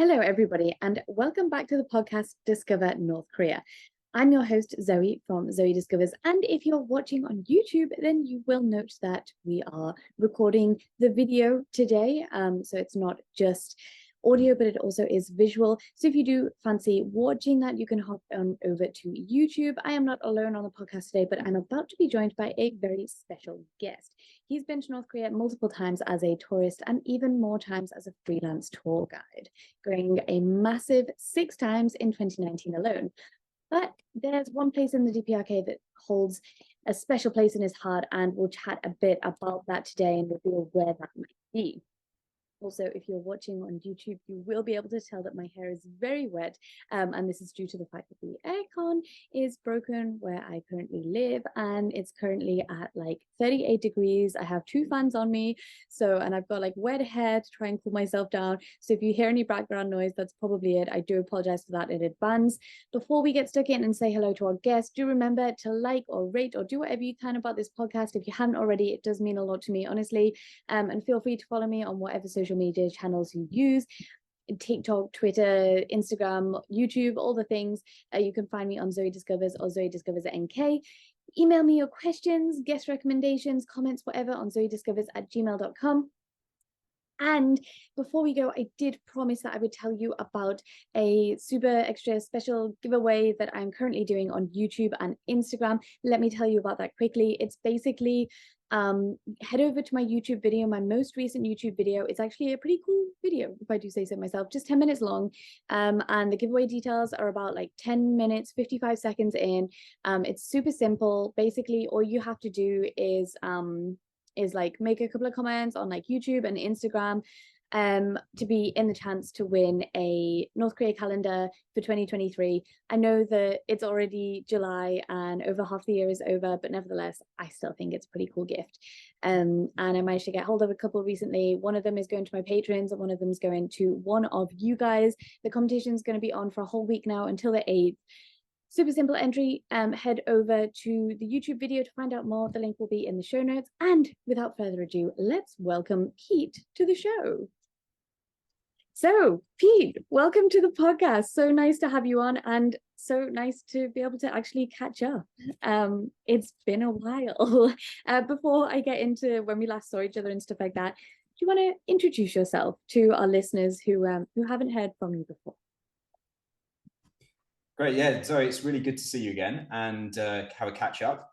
Hello, everybody, and welcome back to the podcast Discover North Korea. I'm your host, Zoe from Zoe Discovers, and if you're watching on YouTube, then you will note that we are recording the video today. So it's not just audio, but it also is visual. So if you do fancy watching that, you can hop on over to YouTube. I am not alone on the podcast today, but I'm about to be joined by a very special guest. He's been to North Korea multiple times as a tourist and even more times as a freelance tour guide, going a massive 6 times in 2019 alone. But there's one place in the DPRK that holds a special place in his heart, and we'll chat a bit about that today and reveal where that might be. Also, if you're watching on YouTube, you will be able to tell that my hair is very wet, and this is due to the fact that the aircon is broken where I currently live, and it's currently at like 38 degrees. I have 2 fans on me, and I've got like wet hair to try and cool myself down. So if you hear any background noise, that's probably it. I do apologize for that in advance. Before we get stuck in and say hello to our guest, do remember to like or rate or do whatever you can about this podcast. If you haven't already, it does mean a lot to me, honestly. And feel free to follow me on whatever social media channels you use. TikTok, Twitter, Instagram, YouTube, all the things. You can find me on Zoe Discovers or Zoe Discovers at NK. Email me your questions, guest recommendations, comments, whatever on zoediscovers@gmail.com. And before we go, I did promise that I would tell you about a super extra special giveaway that I'm currently doing on YouTube and Instagram. Let me tell you about that quickly. It's basically head over to my YouTube video, my most recent YouTube video. It's actually a pretty cool video, if I do say so myself, just 10 minutes long. And the giveaway details are about like 10 minutes, 55 seconds in. It's super simple. Basically, all you have to do is like make a couple of comments on like YouTube and Instagram to be in the chance to win a North Korea calendar for 2023. I know that it's already July and over half the year is over, but nevertheless, I still think it's a pretty cool gift. And I managed to get hold of a couple recently. One of them is going to my patrons and one of them is going to one of you guys. The competition is going to be on for a whole week now until the 8th. Super simple entry. Head over to the YouTube video to find out more. The link will be in the show notes. And without further ado, let's welcome Pete to the show. So, Pete, welcome to the podcast. So nice to have you on and so nice to be able to actually catch up. It's been a while. Before I get into when we last saw each other and stuff like that, do you want to introduce yourself to our listeners who haven't heard from you before? Great, yeah, Zoe, it's really good to see you again and have a catch up.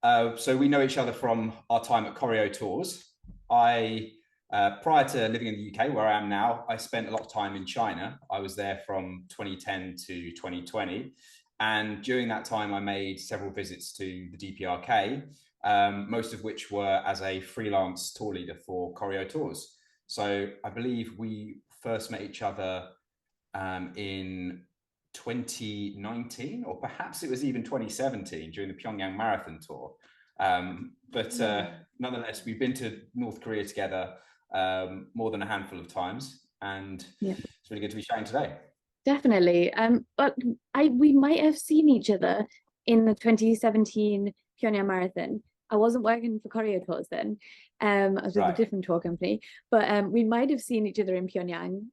So we know each other from our time at Koryo Tours. Prior to living in the UK, where I am now, I spent a lot of time in China. I was there from 2010 to 2020. And during that time, I made several visits to the DPRK, most of which were as a freelance tour leader for Koryo Tours. So I believe we first met each other in 2019, or perhaps it was even 2017 during the Pyongyang marathon tour. Nonetheless, we've been to North Korea together more than a handful of times, and it's really good to be chatting today. Definitely. But we might have seen each other in the 2017 Pyongyang marathon. I wasn't working for Courier Tours then. I was with a different tour company, but we might have seen each other in Pyongyang,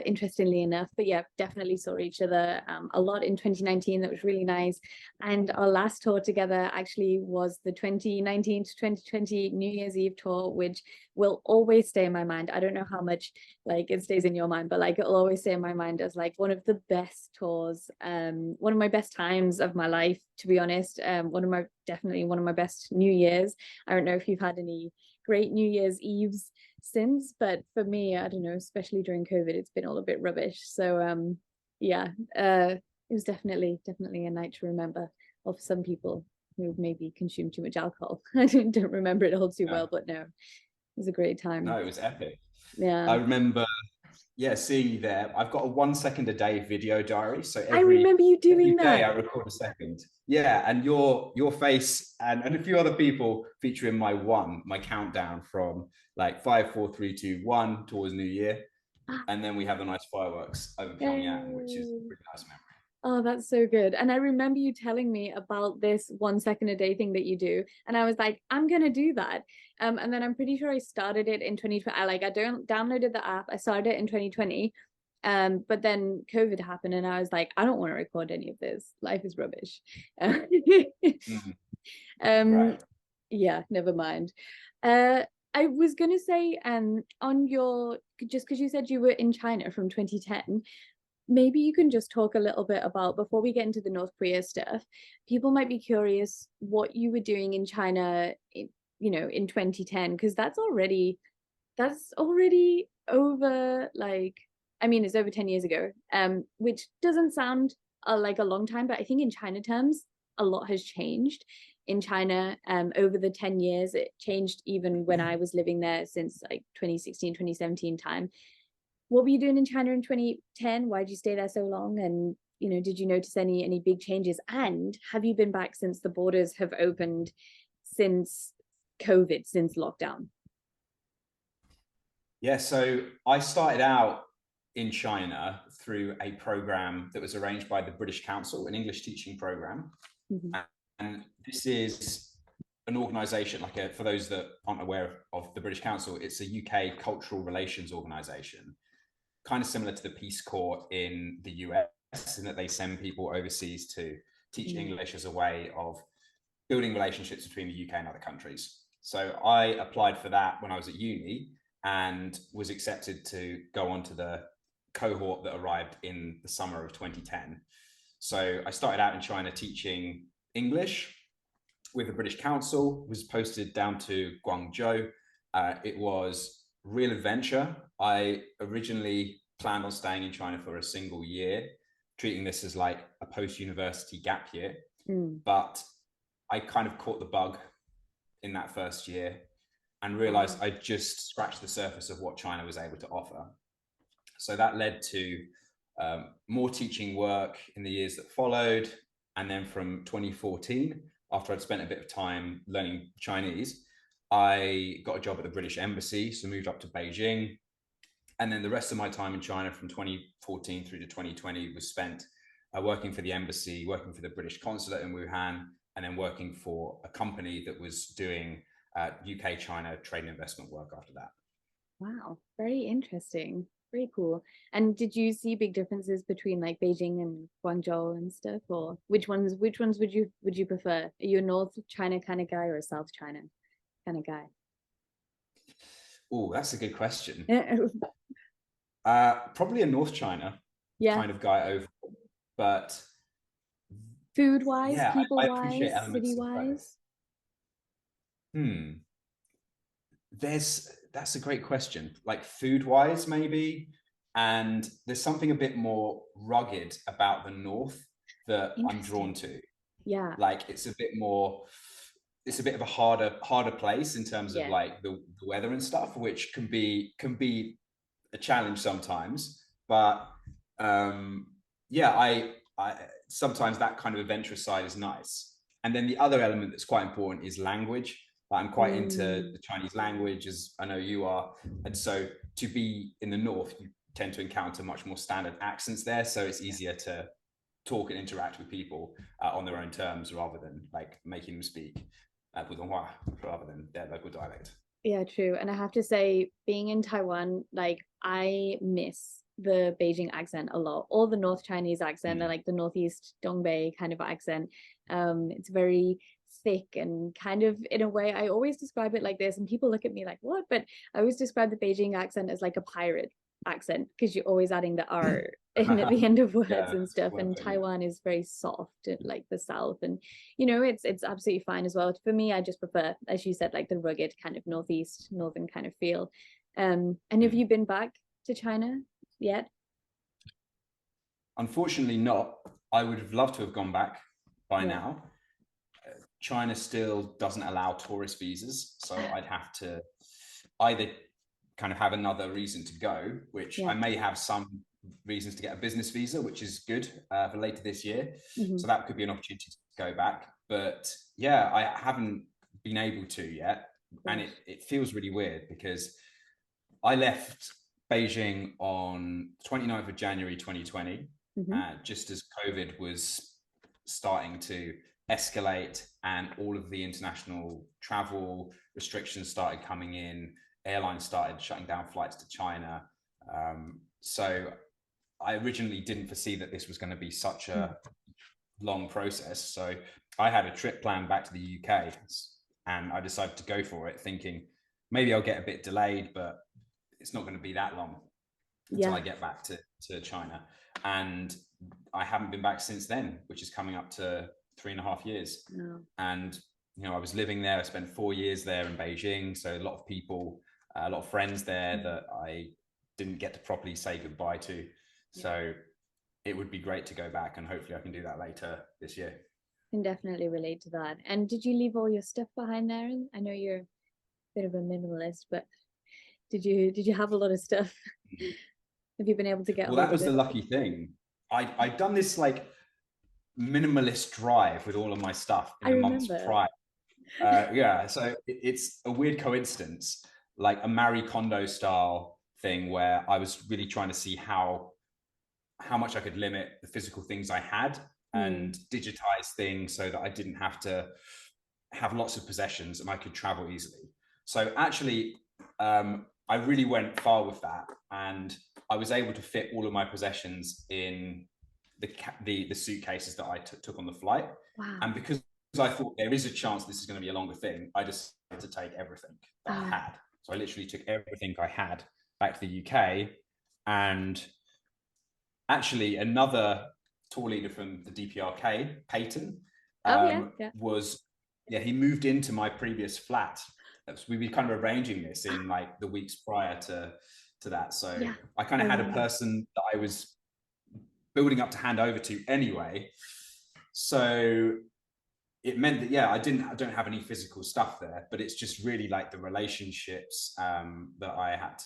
interestingly enough. But yeah, definitely saw each other a lot in 2019. That was really nice. And our last tour together actually was the 2019 to 2020 New Year's Eve tour, which will always stay in my mind. I don't know how much like it stays in your mind, but like it'll always stay in my mind as like one of the best tours, one of my best times of my life, to be honest. Definitely one of my best New Year's. I don't know if you've had any great New Year's Eves since, but for me, I don't know, especially during COVID, it's been all a bit rubbish. So it was definitely a night to remember. Or for some people who maybe consumed too much alcohol. I don't remember it all too well, but no, it was a great time. No, it was epic. Yeah, I remember seeing you there. I've got a 1 second a day video diary, so I remember you doing that. Every day I record a second. Yeah, and your face and a few other people feature in my countdown from like 5, 4, 3, 2, 1 towards New Year, and then we have the nice fireworks over Pyongyang, which is a really nice memory. Oh, that's so good. And I remember you telling me about this 1 second a day thing that you do. And I was like, I'm going to do that. And then I'm pretty sure I started it in 2020. I downloaded the app. I started it in 2020. But then COVID happened and I was like, I don't want to record any of this. Life is rubbish. Right. Yeah, never mind. I was gonna say, on your, just because you said you were in China from 2010, maybe you can just talk a little bit about, before we get into the North Korea stuff, people might be curious what you were doing in China, in 2010, because that's already over, like, I mean, it's over 10 years ago, which doesn't sound like a long time, but I think in China terms, a lot has changed in China over the 10 years. It changed even when I was living there since like 2016, 2017 time. What were you doing in China in 2010? Why did you stay there so long? And, did you notice any big changes? And have you been back since the borders have opened, since COVID, since lockdown? Yeah, so I started out in China through a program that was arranged by the British Council, an English teaching program. Mm-hmm. And this is an organization, for those that aren't aware of the British Council, it's a UK cultural relations organization, kind of similar to the Peace Corps in the US, in that they send people overseas to teach English as a way of building relationships between the UK and other countries. So I applied for that when I was at uni and was accepted to go on to the cohort that arrived in the summer of 2010. So I started out in China teaching English with the British Council, was posted down to Guangzhou. It was real adventure. I originally planned on staying in China for a single year, treating this as like a post-university gap year. But I kind of caught the bug in that first year and realized I just scratched the surface of what China was able to offer. So that led to more teaching work in the years that followed. And then from 2014, after I'd spent a bit of time learning Chinese, I got a job at the British Embassy, so moved up to Beijing. And then the rest of my time in China from 2014 through to 2020 was spent working for the embassy, working for the British consulate in Wuhan, and then working for a company that was doing UK-China trade and investment work after that. Wow, very interesting. Very cool. And did you see big differences between like Beijing and Guangzhou and stuff, or which ones would you prefer? Are you a North China kind of guy or a South China kind of guy? Oh, that's a good question. Yeah. Probably a North China kind of guy overall, but Food wise, yeah, people I appreciate wise, city elements of wise. both. That's a great question. Like food wise, maybe. And there's something a bit more rugged about the North that I'm drawn to. Yeah. Like it's a bit of a harder place in terms of like the weather and stuff, which can be a challenge sometimes. But yeah, I sometimes that kind of adventurous side is nice. And then the other element that's quite important is language. I'm quite into the Chinese language, as I know you are. And so to be in the North, you tend to encounter much more standard accents there. So it's easier to talk and interact with people on their own terms rather than like making them speak Putonghua rather than their local dialect. Yeah, true. And I have to say, being in Taiwan, like I miss the Beijing accent a lot, or the North Chinese accent, and like the Northeast Dongbei kind of accent. It's very thick and kind of, in a way, I always describe it like this, and people look at me like, what? But I always describe the Beijing accent as like a pirate accent, because you're always adding the R in at the end of words and stuff. And Taiwan is very soft, like the South, and it's absolutely fine as well. For me, I just prefer, as you said, like the rugged kind of northern kind of feel. And have you been back to China yet? Unfortunately not. I would have loved to have gone back by now. China still doesn't allow tourist visas, so I'd have to either kind of have another reason to go, which I may have some reasons to get a business visa, which is good for later this year. So that could be an opportunity to go back. But yeah, I haven't been able to yet. And it feels really weird because I left Beijing on 29th of January 2020, just as COVID was starting to escalate and all of the international travel restrictions started coming in. Airlines started shutting down flights to China. So I originally didn't foresee that this was going to be such a long process. So I had a trip planned back to the UK, and I decided to go for it, thinking maybe I'll get a bit delayed, but it's not going to be that long until I get back to China. And I haven't been back since then, which is coming up to 3.5 years. And I was living there. I spent 4 years there in Beijing, so a lot of people, a lot of friends there that I didn't get to properly say goodbye to. So it would be great to go back, and hopefully I can do that later this year. I can definitely relate to that. And did you leave all your stuff behind there? I know you're a bit of a minimalist, but did you have a lot of stuff? Have you been able to get? Well, that was the lucky thing. I'd done this like minimalist drive with all of my stuff in the months prior. So it's a weird coincidence, like a Marie Kondo style thing, where I was really trying to see how much I could limit the physical things I had and digitize things so that I didn't have to have lots of possessions and I could travel easily. So actually, I really went far with that, and I was able to fit all of my possessions in the suitcases that I took on the flight. Wow. And because I thought there is a chance this is going to be a longer thing, I decided to take everything that I had. So I literally took everything I had back to the UK. And actually, another tour leader from the DPRK, Peyton, he moved into my previous flat. We were kind of arranging this in like the weeks prior to that. So I kind of had a person that I was building up to hand over to anyway. So it meant that I don't have any physical stuff there, but it's just really like the relationships that I had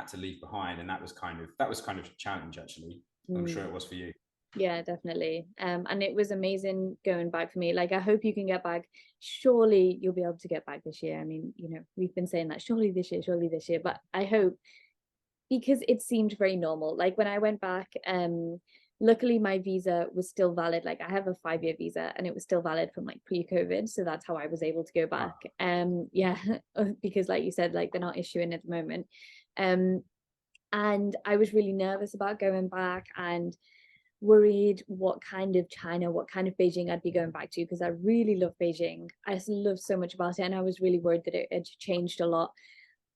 to leave behind, and that was kind of a challenge actually. I'm sure it was for you. Yeah, definitely. And it was amazing going back for me. Like, I hope you can get back. Surely you'll be able to get back this year. I mean, we've been saying that surely this year, but I hope, because it seemed very normal. Like when I went back, luckily my visa was still valid. Like I have a 5-year visa and it was still valid from like pre-COVID. So that's how I was able to go back. Because like you said, like they're not issuing at the moment. And I was really nervous about going back and worried what kind of Beijing I'd be going back to, because I really love Beijing. I just love so much about it, and I was really worried that it had changed a lot.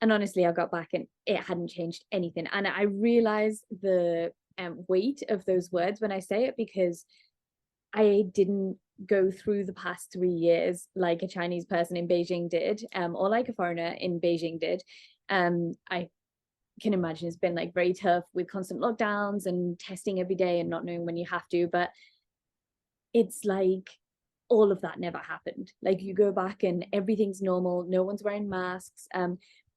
And honestly, I got back and it hadn't changed anything. And I realized the weight of those words when I say it, because I didn't go through the past 3 years like a Chinese person in Beijing did, or like a foreigner in Beijing did. I can imagine it's been like very tough with constant lockdowns and testing every day and not knowing when you have to, but it's like all of that never happened. Like you go back and everything's normal, no one's wearing masks.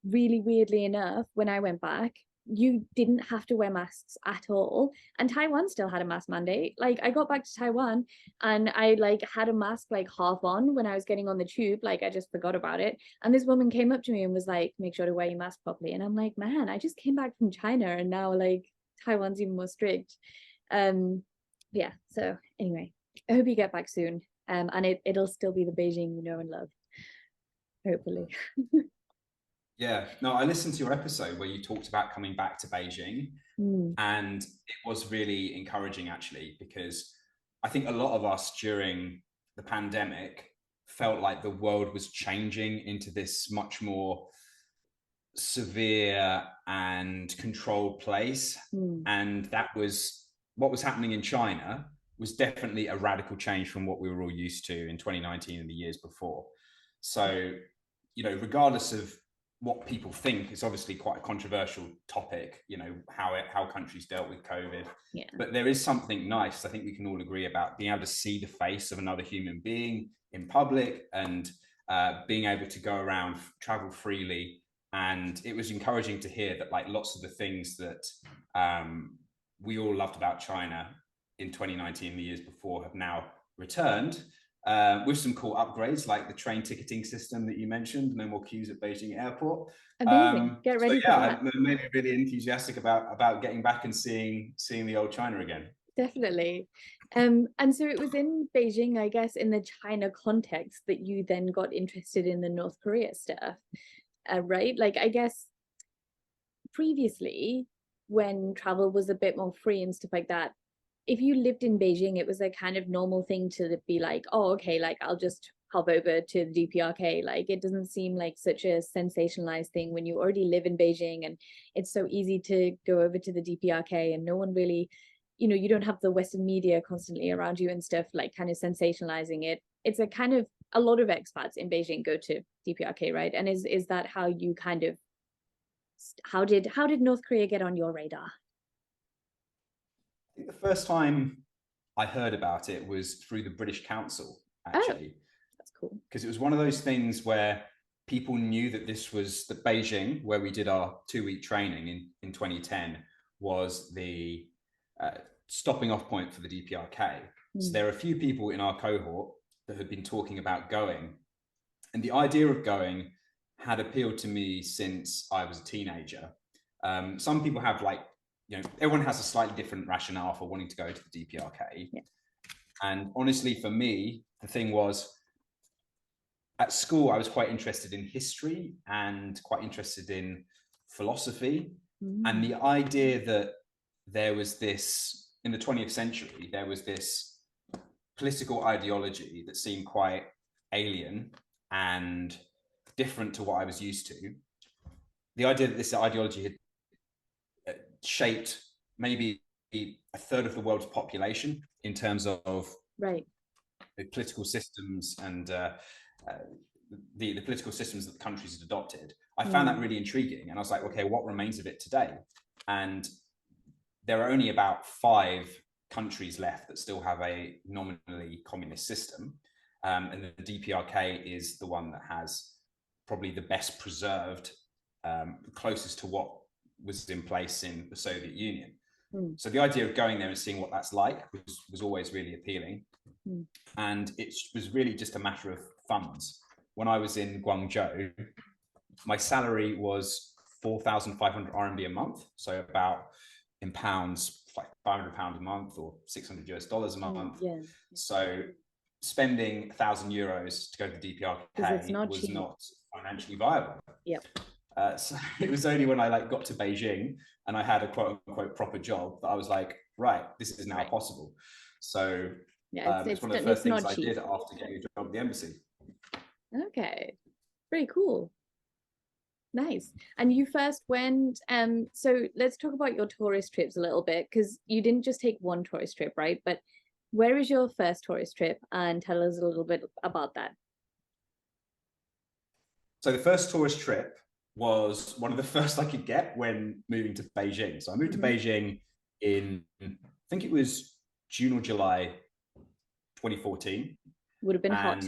Really weirdly enough, when I went back, you didn't have to wear masks at all, and Taiwan still had a mask mandate. Like I got back to Taiwan and I like had a mask like half on when I was getting on the tube. Like I just forgot about it, and this woman came up to me and was like, make sure to wear your mask properly. And I'm like, man, I just came back from China and now like Taiwan's even more strict. So anyway, I hope you get back soon, and it'll still be the Beijing you know and love, hopefully. Yeah, no, I listened to your episode where you talked about coming back to Beijing, and it was really encouraging actually, because I think a lot of us during the pandemic felt like the world was changing into this much more severe and controlled place. And that was what was happening in China was definitely a radical change from what we were all used to in 2019 and the years before. So, regardless of what people think, it's obviously quite a controversial topic, how countries dealt with COVID. But there is something nice, I think we can all agree, about being able to see the face of another human being in public and being able to go around, travel freely. And it was encouraging to hear that like lots of the things that we all loved about China in 2019, the years before, have now returned. With some cool upgrades like the train ticketing system that you mentioned, no more queues at Beijing airport. Amazing. Get ready for that. I'm maybe really enthusiastic about getting back and seeing the old China again. Definitely. And so it was in Beijing, I guess, in the China context that you then got interested in the North Korea stuff, right? Like, I guess previously when travel was a bit more free and stuff like that, if you lived in Beijing, it was a kind of normal thing to be like, oh, okay, like I'll just hop over to the DPRK. Like it doesn't seem like such a sensationalized thing when you already live in Beijing, and it's so easy to go over to the DPRK, and no one really, you don't have the Western media constantly around you and stuff like kind of sensationalizing it. It's a kind of, a lot of expats in Beijing go to DPRK, right? And is that how you kind of, how did North Korea get on your radar? I think the first time I heard about it was through the British Council, actually. Oh, that's cool. Because it was one of those things where people knew that this was the Beijing, where we did our 2-week training in 2010, was the stopping off point for the DPRK. So there are a few people in our cohort that had been talking about going. And the idea of going had appealed to me since I was a teenager. Some people have everyone has a slightly different rationale for wanting to go to the DPRK. Yeah. And honestly, for me, the thing was, at school, I was quite interested in history and quite interested in philosophy. And the idea that there was this, in the 20th century, there was this political ideology that seemed quite alien and different to what I was used to. The idea that this ideology had shaped maybe a third of the world's population in terms of right, the political systems and the political systems that the countries had adopted. I found that really intriguing, and I was like, okay, what remains of it today? And there are only about 5 countries left that still have a nominally communist system, and the DPRK is the one that has probably the best preserved, closest to what was in place in the Soviet Union. So the idea of going there and seeing what that's like was always really appealing. And it was really just a matter of funds. When I was in Guangzhou, my salary was 4,500 RMB a month. So about, in pounds, like £500 a month or $600 a month. Yeah. So spending €1,000 to go to the DPRK was cheap. not financially viable. Yep. So it was only when I got to Beijing and I had a quote unquote proper job that I was like, right, this is now possible. So yeah, it's one of the first things I did after getting a job at the embassy. Okay, pretty cool. Nice. And you first went, so let's talk about your tourist trips a little bit, because you didn't just take one tourist trip, right? But where is your first tourist trip, and tell us a little bit about that. So the first tourist trip was one of the first I could get when moving to Beijing. So I moved to Beijing in, I think it was June or July 2014. Would have been hot.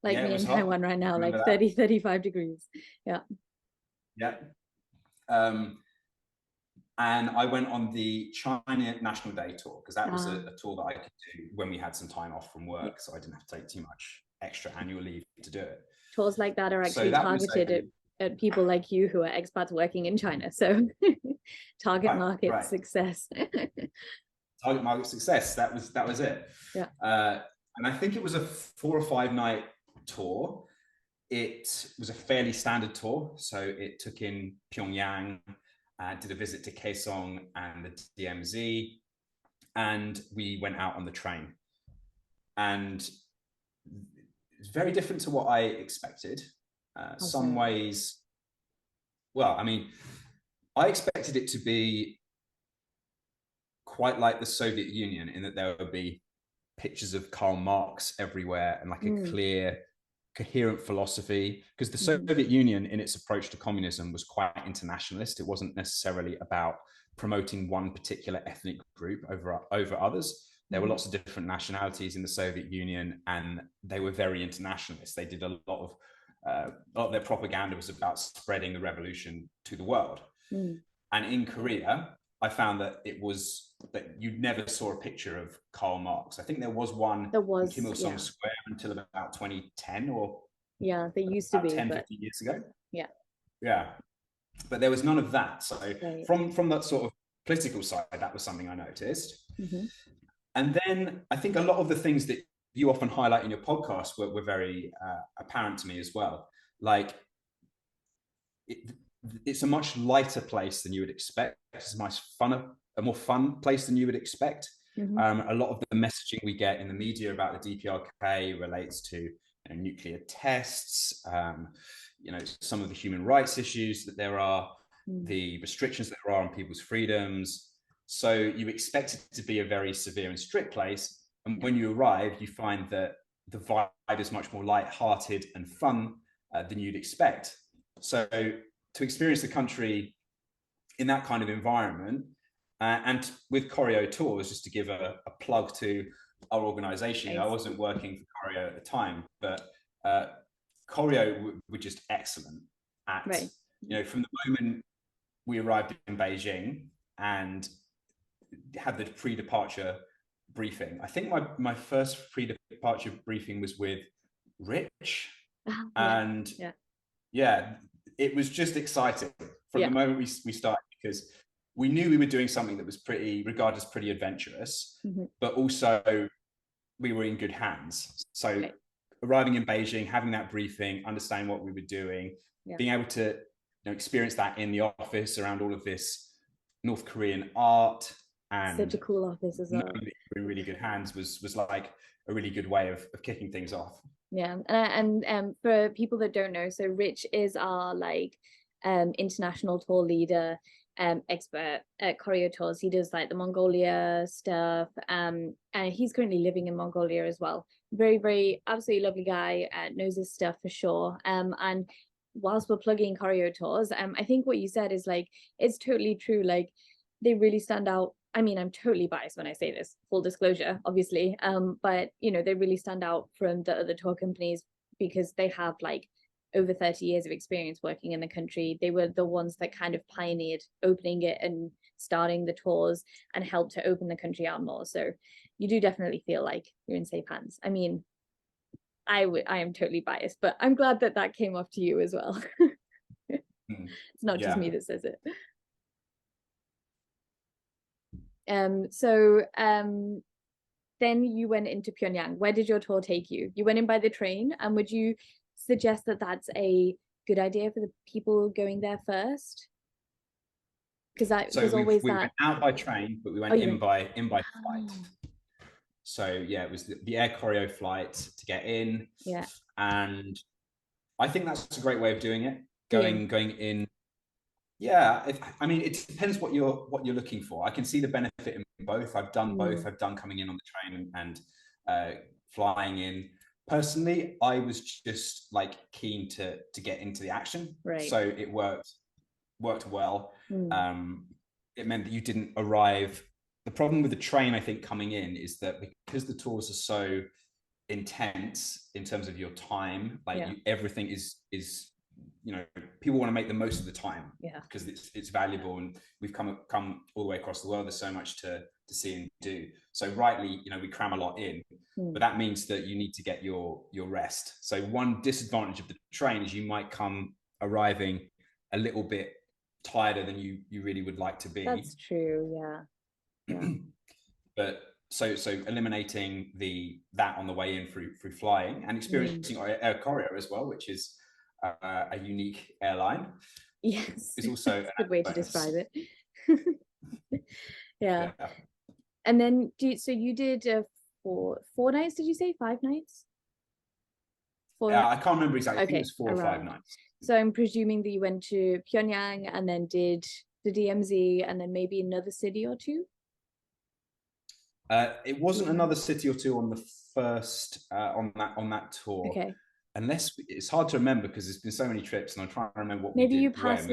Like me in Taiwan right now, like 30, 35 degrees. Yeah. Yeah. And I went on the China National Day tour, because that was a tour that I could do when we had some time off from work. So I didn't have to take too much extra annual leave to do it. Tours like that are actually targeted at people like you who are expats working in China. So target market success. Target market success. That was it. Yeah. And I think it was a 4 or 5 night tour. It was a fairly standard tour. So it took in Pyongyang, did a visit to Kaesong and the DMZ, and we went out on the train. And it's very different to what I expected. Some ways, well, I mean, I expected it to be quite like the Soviet Union, in that there would be pictures of Karl Marx everywhere and like a clear, coherent philosophy, because the Soviet Union in its approach to communism was quite internationalist. It wasn't necessarily about promoting one particular ethnic group over others. There were lots of different nationalities in the Soviet Union, and they were very internationalist. They did a lot of their propaganda was about spreading the revolution to the world. And in Korea, I found that you never saw a picture of Karl Marx. I think there was one in Kim Il-sung Square until about 2010, or they used to be 10, 15 years ago. Yeah. But there was none of that. So from that sort of political side, that was something I noticed. And then I think a lot of the things that you often highlight in your podcast were very apparent to me as well. Like it's a much lighter place than you would expect. It's a more fun place than you would expect. A lot of the messaging we get in the media about the DPRK relates to nuclear tests, some of the human rights issues that there are, the restrictions that there are on people's freedoms. So you expect it to be a very severe and strict place. And when you arrive, you find that the vibe is much more light-hearted and fun than you'd expect. So to experience the country in that kind of environment, and with Koryo Tours, just to give a plug to our organization, I wasn't working for Koryo at the time, but Koryo were just excellent at, from the moment we arrived in Beijing and had the pre-departure briefing. I think my first pre-departure briefing was with Rich, and it was just exciting from the moment we started, because we knew we were doing something that was regarded as pretty adventurous, but also we were in good hands. So arriving in Beijing, having that briefing, understanding what we were doing, being able to experience that in the office around all of this North Korean art, and such a cool office as well. In really good hands was like a really good way of kicking things off. Yeah, and for people that don't know, so Rich is our international tour leader, expert at Koryo Tours. He does like the Mongolia stuff, and he's currently living in Mongolia as well. Very, very absolutely lovely guy, knows his stuff for sure. And whilst we're plugging Koryo Tours, I think what you said is like, it's totally true. Like, they really stand out. I mean, I'm totally biased when I say this, full disclosure, obviously. But they really stand out from the other tour companies because they have like over 30 years of experience working in the country. They were the ones that kind of pioneered opening it and starting the tours and helped to open the country out more. So you do definitely feel like you're in safe hands. I mean, I am totally biased, but I'm glad that came off to you as well. It's not just me that says it. Then you went into Pyongyang. Where did your tour take you? You went in by the train, and would you suggest that that's a good idea for the people going there first? Because we went out by train, but we went in by flight. So it was the Air Koryo flight to get in. Yeah, and I think that's a great way of doing it. Going in. Yeah, I mean, it depends what you're looking for. I can see the benefit in both. I've done both. I've done coming in on the train and flying in. Personally, I was just like keen to get into the action. Right. So it worked well. It meant that you didn't arrive. The problem with the train, I think, coming in is that because the tours are so intense in terms of your time, like everything is people want to make the most of the time because it's valuable, and we've come all the way across the world. There's so much to see and do. So rightly, we cram a lot in, but that means that you need to get your rest. So one disadvantage of the train is you might come arriving a little bit tighter than you really would like to be. That's true. Yeah. But so eliminating that on the way in through flying and experiencing Air Koryo as well, which is a unique airline. Yes, is also a good way to describe it. Yeah. And then you did 4 nights, did you say 5 nights? I can't remember exactly. Okay, I think it was 4 or 5 nights. So I'm presuming that you went to Pyongyang and then did the DMZ and then maybe another city or two? It wasn't another city or two on the first on that tour. Okay. Unless it's hard to remember because there's been so many trips, and I'm trying to remember what maybe we did. You passed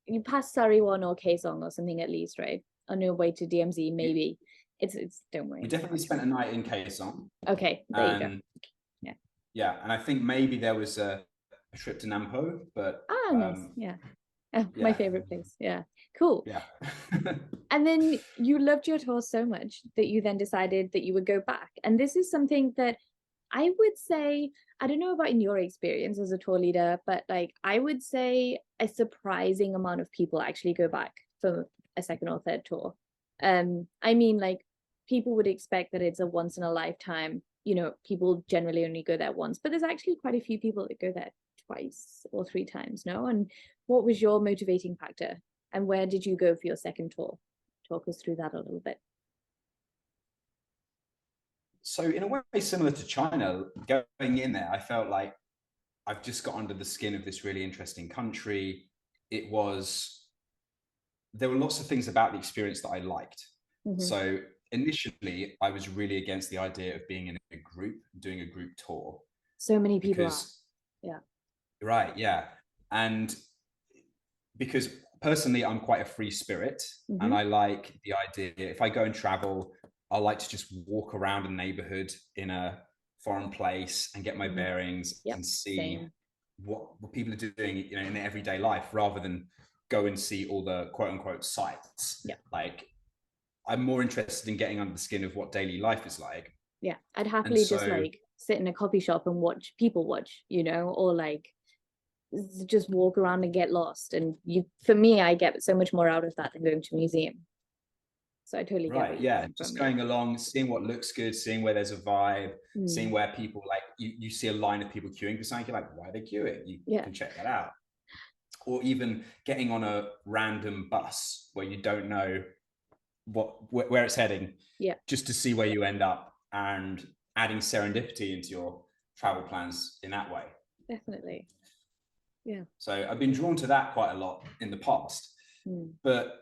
you passed Sariwon or Kaesong or something at least, right? On your way to DMZ, maybe. It's don't worry. We definitely spent a night in Kaesong. Okay, there you go. Yeah, and I think maybe there was a trip to Nampo, but nice. My favorite place. Yeah, cool. Yeah. And then you loved your tour so much that you then decided that you would go back. And this is something that I would say, I don't know about in your experience as a tour leader, but like I would say a surprising amount of people actually go back for a second or third tour. I mean, like people would expect that it's a once in a lifetime, people generally only go there once, but there's actually quite a few people that go there 2 or 3 times, no? And what was your motivating factor, and where did you go for your second tour? Talk us through that a little bit. So in a way similar to China, going in there, I felt like I've just got under the skin of this really interesting country. There were lots of things about the experience that I liked. So initially, I was really against the idea of being in a group, doing a group tour. So many people Because, yeah. Right, yeah. And because personally, I'm quite a free spirit, and I like the idea, if I go and travel, I like to just walk around a neighborhood in a foreign place and get my bearings and see what people are doing, you know, in their everyday life, rather than go and see all the quote unquote sights. Like, I'm more interested in getting under the skin of what daily life is like. Yeah, I'd happily just like sit in a coffee shop and watch people watch, you know, or like just walk around and get lost. And for me, I get so much more out of that than going to a museum. So I totally get it. Yeah, just going along, seeing what looks good, seeing where there's a vibe, seeing where people, like, you see a line of people queuing for something, you're like, why are they queuing? You can check that out. Or even getting on a random bus where you don't know where it's heading, just to see where you end up, and adding serendipity into your travel plans in that way. Definitely. Yeah. So I've been drawn to that quite a lot in the past. But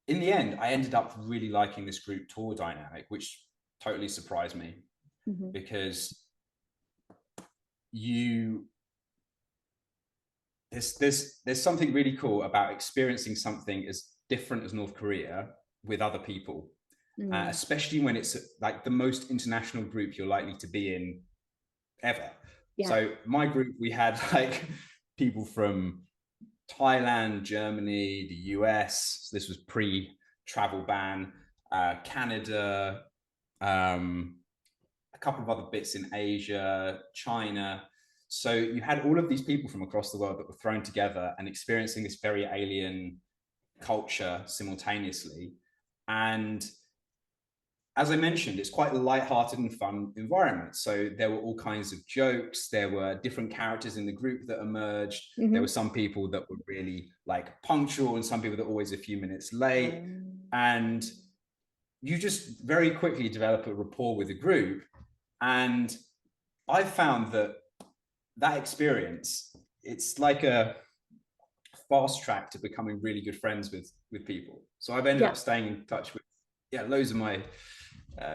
in the end, I ended up really liking this group tour dynamic, which totally surprised me, because there's something really cool about experiencing something as different as North Korea with other people, especially when it's like the most international group you're likely to be in ever. So my group, we had like people from Thailand, Germany, the US. So this was pre-travel ban. Canada, a couple of other bits in Asia, China. So you had all of these people from across the world that were thrown together and experiencing this very alien culture simultaneously. And as I mentioned, it's quite a light-hearted and fun environment. So there were all kinds of jokes. There were different characters in the group that emerged. There were some people that were really like punctual, and some people that were always a few minutes late. And you just very quickly develop a rapport with the group. And I found that experience, it's like a fast track to becoming really good friends with people. So I've ended up staying in touch with loads of my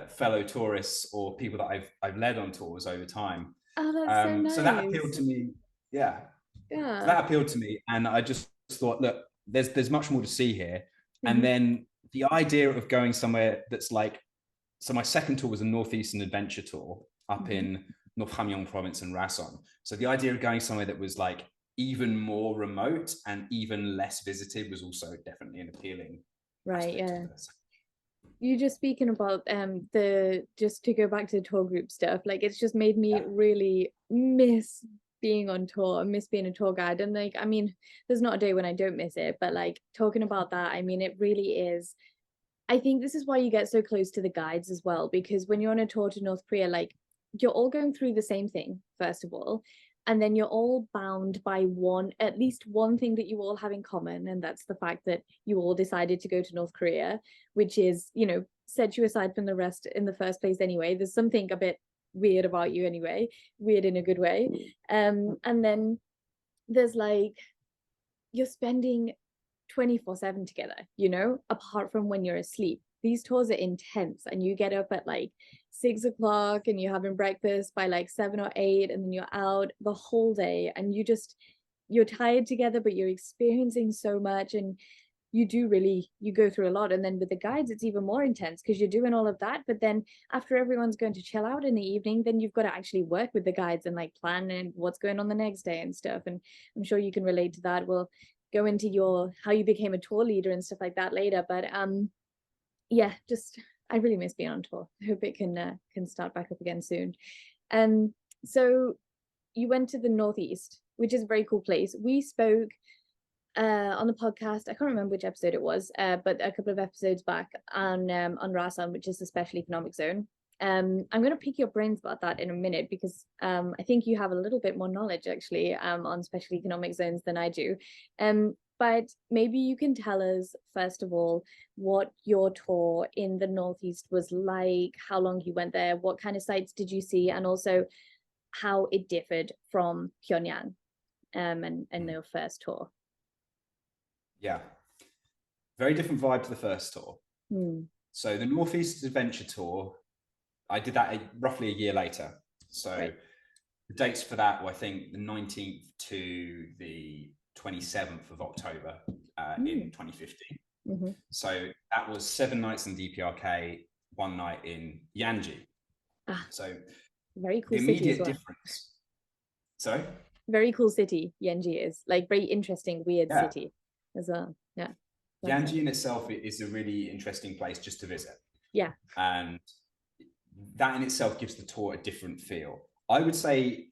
fellow tourists or people that I've led on tours over time. Oh, that's so nice. So that appealed to me. So that appealed to me, and I just thought, look, there's much more to see here. And then the idea of going somewhere that's like, so my second tour was a Northeastern adventure tour up in North Hamgyong province and Rason. So the idea of going somewhere that was like even more remote and even less visited was also definitely an appealing aspect. You just speaking about just to go back to the tour group stuff, like it's just made me really miss being on tour, miss being a tour guide. And like, I mean, there's not a day when I don't miss it, but like talking about that, I mean, it really is. I think this is why you get so close to the guides as well, because when you're on a tour to North Korea, like you're all going through the same thing, first of all, and then you're all bound by at least one thing that you all have in common, and that's the fact that you all decided to go to North Korea, which is, you know, set you aside from the rest in the first place anyway. There's something a bit weird about you anyway, weird in a good way. And then there's like, you're spending 24/7 together, you know, apart from when you're asleep. These tours are intense, and you get up at like 6 o'clock and you're having breakfast by like 7 or 8, and then you're out the whole day, and you're tired together, but you're experiencing so much, and you go through a lot. And then with the guides, it's even more intense because you're doing all of that, but then after everyone's going to chill out in the evening, then you've got to actually work with the guides and like plan and what's going on the next day and stuff. And I'm sure you can relate to that. We'll go into how you became a tour leader and stuff like that later, but I really miss being on tour. I hope it can start back up again soon. So you went to the Northeast, which is a very cool place. We spoke on the podcast, I can't remember which episode it was, but a couple of episodes back on Rason, which is the special economic zone. I'm going to pick your brains about that in a minute, because I think you have a little bit more knowledge actually on special economic zones than I do. But maybe you can tell us, first of all, what your tour in the Northeast was like, how long you went there, what kind of sites did you see, and also how it differed from Pyongyang and your first tour. Yeah, very different vibe to the first tour. So the Northeast Adventure Tour, I did that roughly a year later. So the dates for that were, I think, the 19th to the 27th of October in 2015. So that was 7 nights in DPRK, 1 night in Yanji. So very cool the immediate city as well. difference. Sorry? Very cool city, Yanji is. Like, very interesting, weird city as well. Yeah. Yanji in itself is a really interesting place just to visit. Yeah. And that in itself gives the tour a different feel. I would say,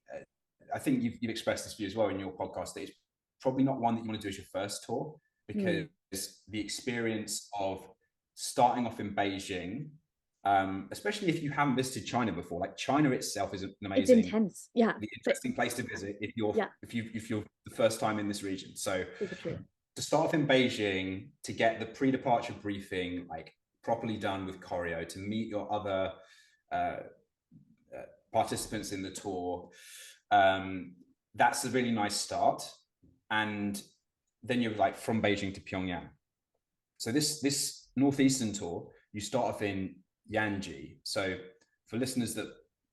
I think you've expressed this view as well in your podcast, that it's probably not one that you want to do as your first tour, because the experience of starting off in Beijing, especially if you haven't visited China before, like China itself is an amazing, it's intense, the interesting place to visit if you're the first time in this region. So to start off in Beijing, to get the pre-departure briefing like properly done with Koryo, to meet your other participants in the tour, that's a really nice start. And then you're like from Beijing to Pyongyang. So this Northeastern tour, you start off in Yanji. So for listeners that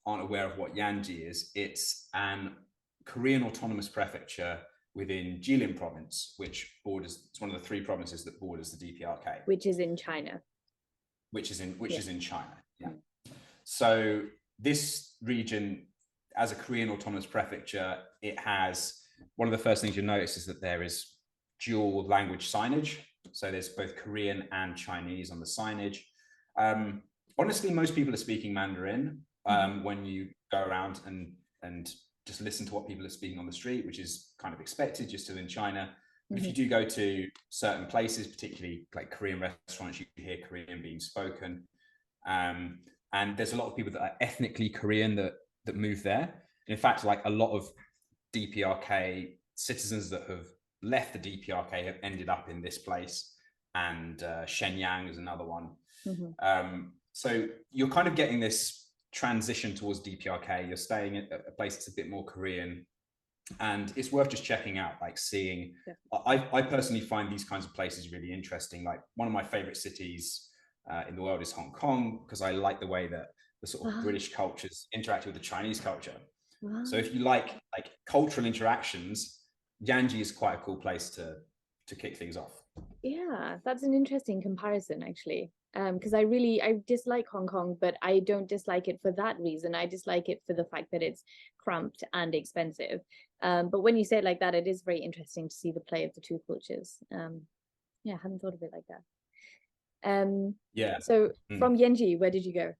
aren't aware of what Yanji is, it's an Korean autonomous prefecture within Jilin province, which borders, it's one of the 3 provinces that borders the DPRK. Which is in China. Which is in China, So this region, as a Korean autonomous prefecture, it has, one of the first things you'll notice is that there is dual language signage. So there's both Korean and Chinese on the signage. Honestly, most people are speaking Mandarin when you go around and just listen to what people are speaking on the street, which is kind of expected. You're still in China. But if you do go to certain places, particularly like Korean restaurants, you hear Korean being spoken. And there's a lot of people that are ethnically Korean that move there. In fact, like a lot of DPRK citizens that have left the DPRK have ended up in this place, and Shenyang is another one. So you're kind of getting this transition towards DPRK. You're staying at a place that's a bit more Korean, and it's worth just checking out, like seeing. I personally find these kinds of places really interesting. Like one of my favorite cities in the world is Hong Kong, because I like the way that the sort of British cultures interact with the Chinese culture. So if you like cultural interactions, Yanji is quite a cool place to kick things off. Yeah, that's an interesting comparison actually. Because I dislike Hong Kong, but I don't dislike it for that reason. I dislike it for the fact that it's cramped and expensive. But when you say it like that, it is very interesting to see the play of the 2 cultures. Yeah, I hadn't thought of it like that. So from Yanji, where did you go?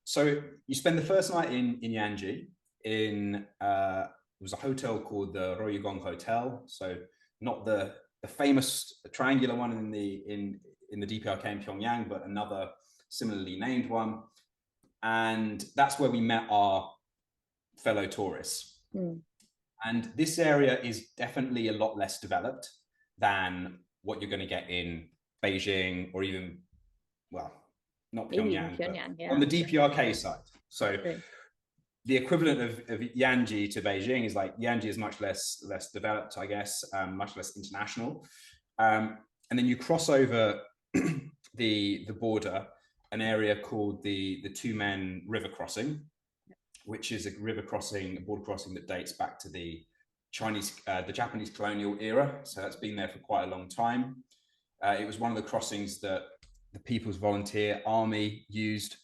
So you spend the first night in Yanji in it was a hotel called the Royugong Hotel. So not the famous triangular one in the DPRK in Pyongyang, but another similarly named one. And that's where we met our fellow tourists. And this area is definitely a lot less developed than what you're going to get in Beijing, or even, well, not Pyongyang, but on the DPRK side. So the equivalent of Yanji to Beijing is like, Yanji is much less developed, I guess, much less international. And then you cross over the border, an area called the Two-Men River Crossing, which is a border crossing that dates back to the Japanese colonial era. So that's been there for quite a long time. It was one of the crossings that the People's Volunteer Army used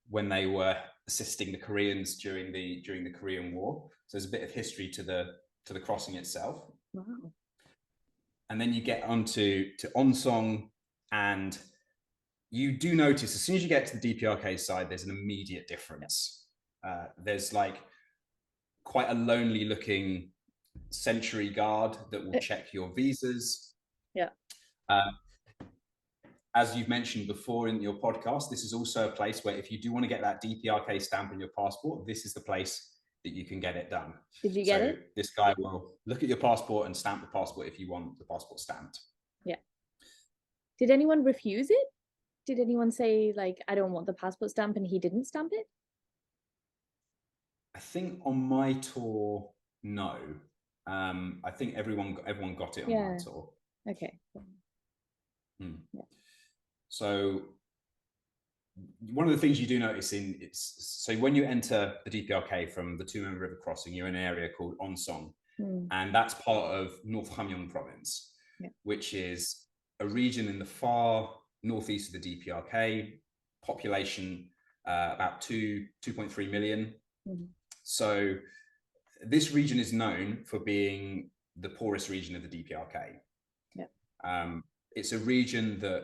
when they were assisting the Koreans during the Korean War. So there's a bit of history to the crossing itself. Wow. And then you get onto Onsong, and you do notice as soon as you get to the DPRK side, there's an immediate difference. There's like quite a lonely looking sentry guard that will check your visas. as you've mentioned before in your podcast, this is also a place where if you do want to get that DPRK stamp in your passport, this is the place that you can get it done. Did you get it? This guy will look at your passport and stamp the passport if you want the passport stamped. Yeah. Did anyone refuse it? Did anyone say, like, I don't want the passport stamp, and he didn't stamp it? I think on my tour, no. I think everyone got it on my tour. Okay. Yeah. So one of the things you do notice so when you enter the DPRK from the Tumen River crossing, you're in an area called Onsong, and that's part of North Hamgyong province, which is a region in the far northeast of the DPRK, population about 2.3 million. So this region is known for being the poorest region of the DPRK. It's a region that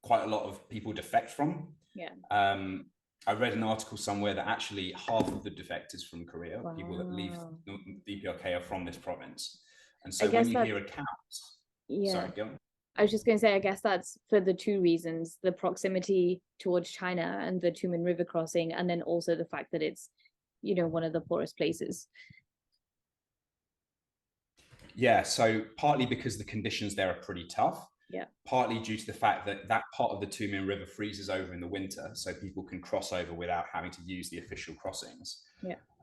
quite a lot of people defect from. I read an article somewhere that actually half of the defectors from Korea, people that leave DPRK, are from this province. And so when you hear accounts, sorry, go on. I was just going to say, I guess that's for the two reasons: the proximity towards China and the Tumen River crossing, and then also the fact that it's, one of the poorest places. Yeah, so partly because the conditions there are pretty tough. Partly due to the fact that that part of the Tumen River freezes over in the winter, so people can cross over without having to use the official crossings.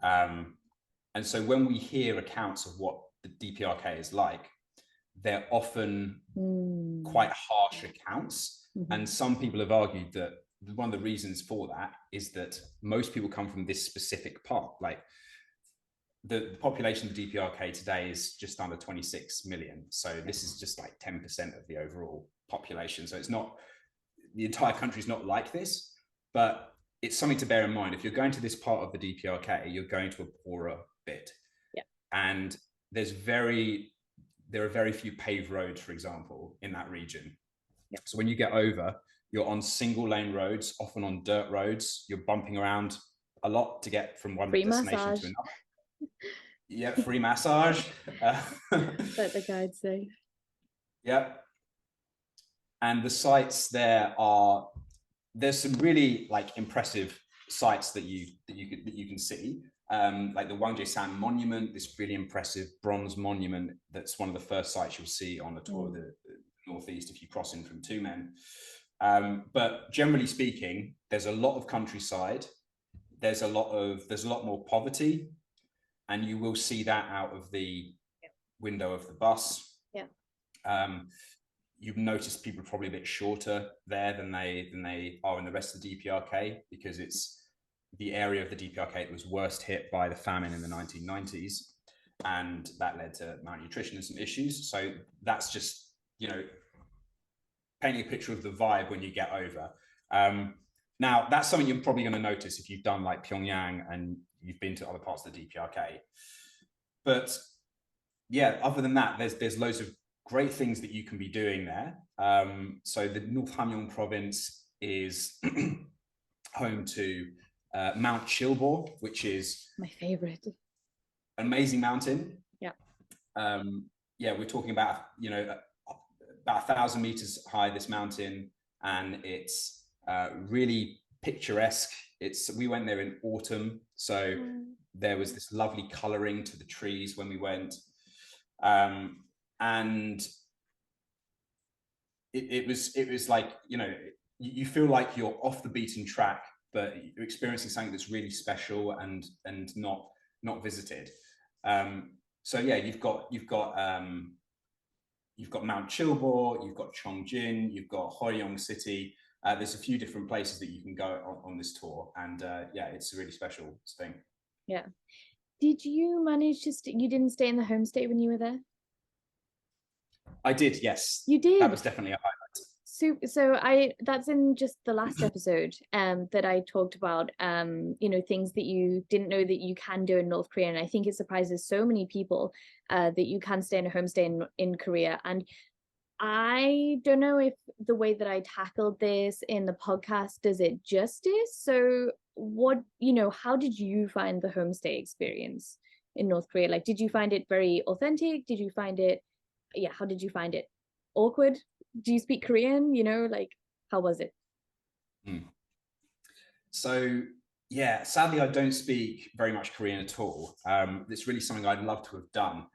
And so when we hear accounts of what the DPRK is like, they're often quite harsh accounts. And some people have argued that one of the reasons for that is that most people come from this specific part. Like the population of the DPRK today is just under 26 million. So this is just like 10% of the overall population. So it's not, the entire country is not like this, but it's something to bear in mind. If you're going to this part of the DPRK, you're going to a poorer bit. And there are very few paved roads, for example, in that region. So when you get over, you're on single lane roads, often on dirt roads. You're bumping around a lot to get from one destination to another. Yeah, free massage. Let the guides say. And the sites there's some really like impressive sites that you can see. Like the Wangjae-san Monument, this really impressive bronze monument. That's one of the first sites you'll see on the tour of the northeast if you cross in from Tumen. But generally speaking, there's a lot of countryside. There's a lot more poverty, and you will see that out of the window of the bus. You've noticed people are probably a bit shorter there than they are in the rest of the DPRK, because it's the area of the DPRK that was worst hit by the famine in the 1990s, and that led to malnutrition and some issues. So that's just, painting a picture of the vibe when you get over. Now, that's something you're probably going to notice if you've done like Pyongyang and you've been to other parts of the DPRK. But yeah, other than that, there's loads of great things that you can be doing there. So the North Hamgyong province is home to Mount Chilbo, which is my favorite. An amazing mountain. We're talking about, about 1,000 meters high, this mountain, and it's really picturesque. We went there in autumn, so there was this lovely coloring to the trees when we went, and it was like, you feel like you're off the beaten track, but you're experiencing something that's really special and not visited. So yeah, you've got Mount Chilbo, you've got Chongjin, you've got Horyong City. There's a few different places that you can go on this tour, and it's a really special thing. Yeah. Did you manage to you didn't stay in the homestay when you were there? I did, yes. You did? That was definitely a highlight. So that's in just the last episode that I talked about things that you didn't know that you can do in North Korea, and I think it surprises so many people that you can stay in a homestay in Korea. And I don't know if the way that I tackled this in the podcast does it justice. So how did you find the homestay experience in North Korea? Like, did you find it very authentic? Did you find it how did you find it? Awkward? do you speak Korean? You know, like, how was it? Mm. So yeah, sadly, I don't speak very much Korean at all. It's really something I'd love to have done.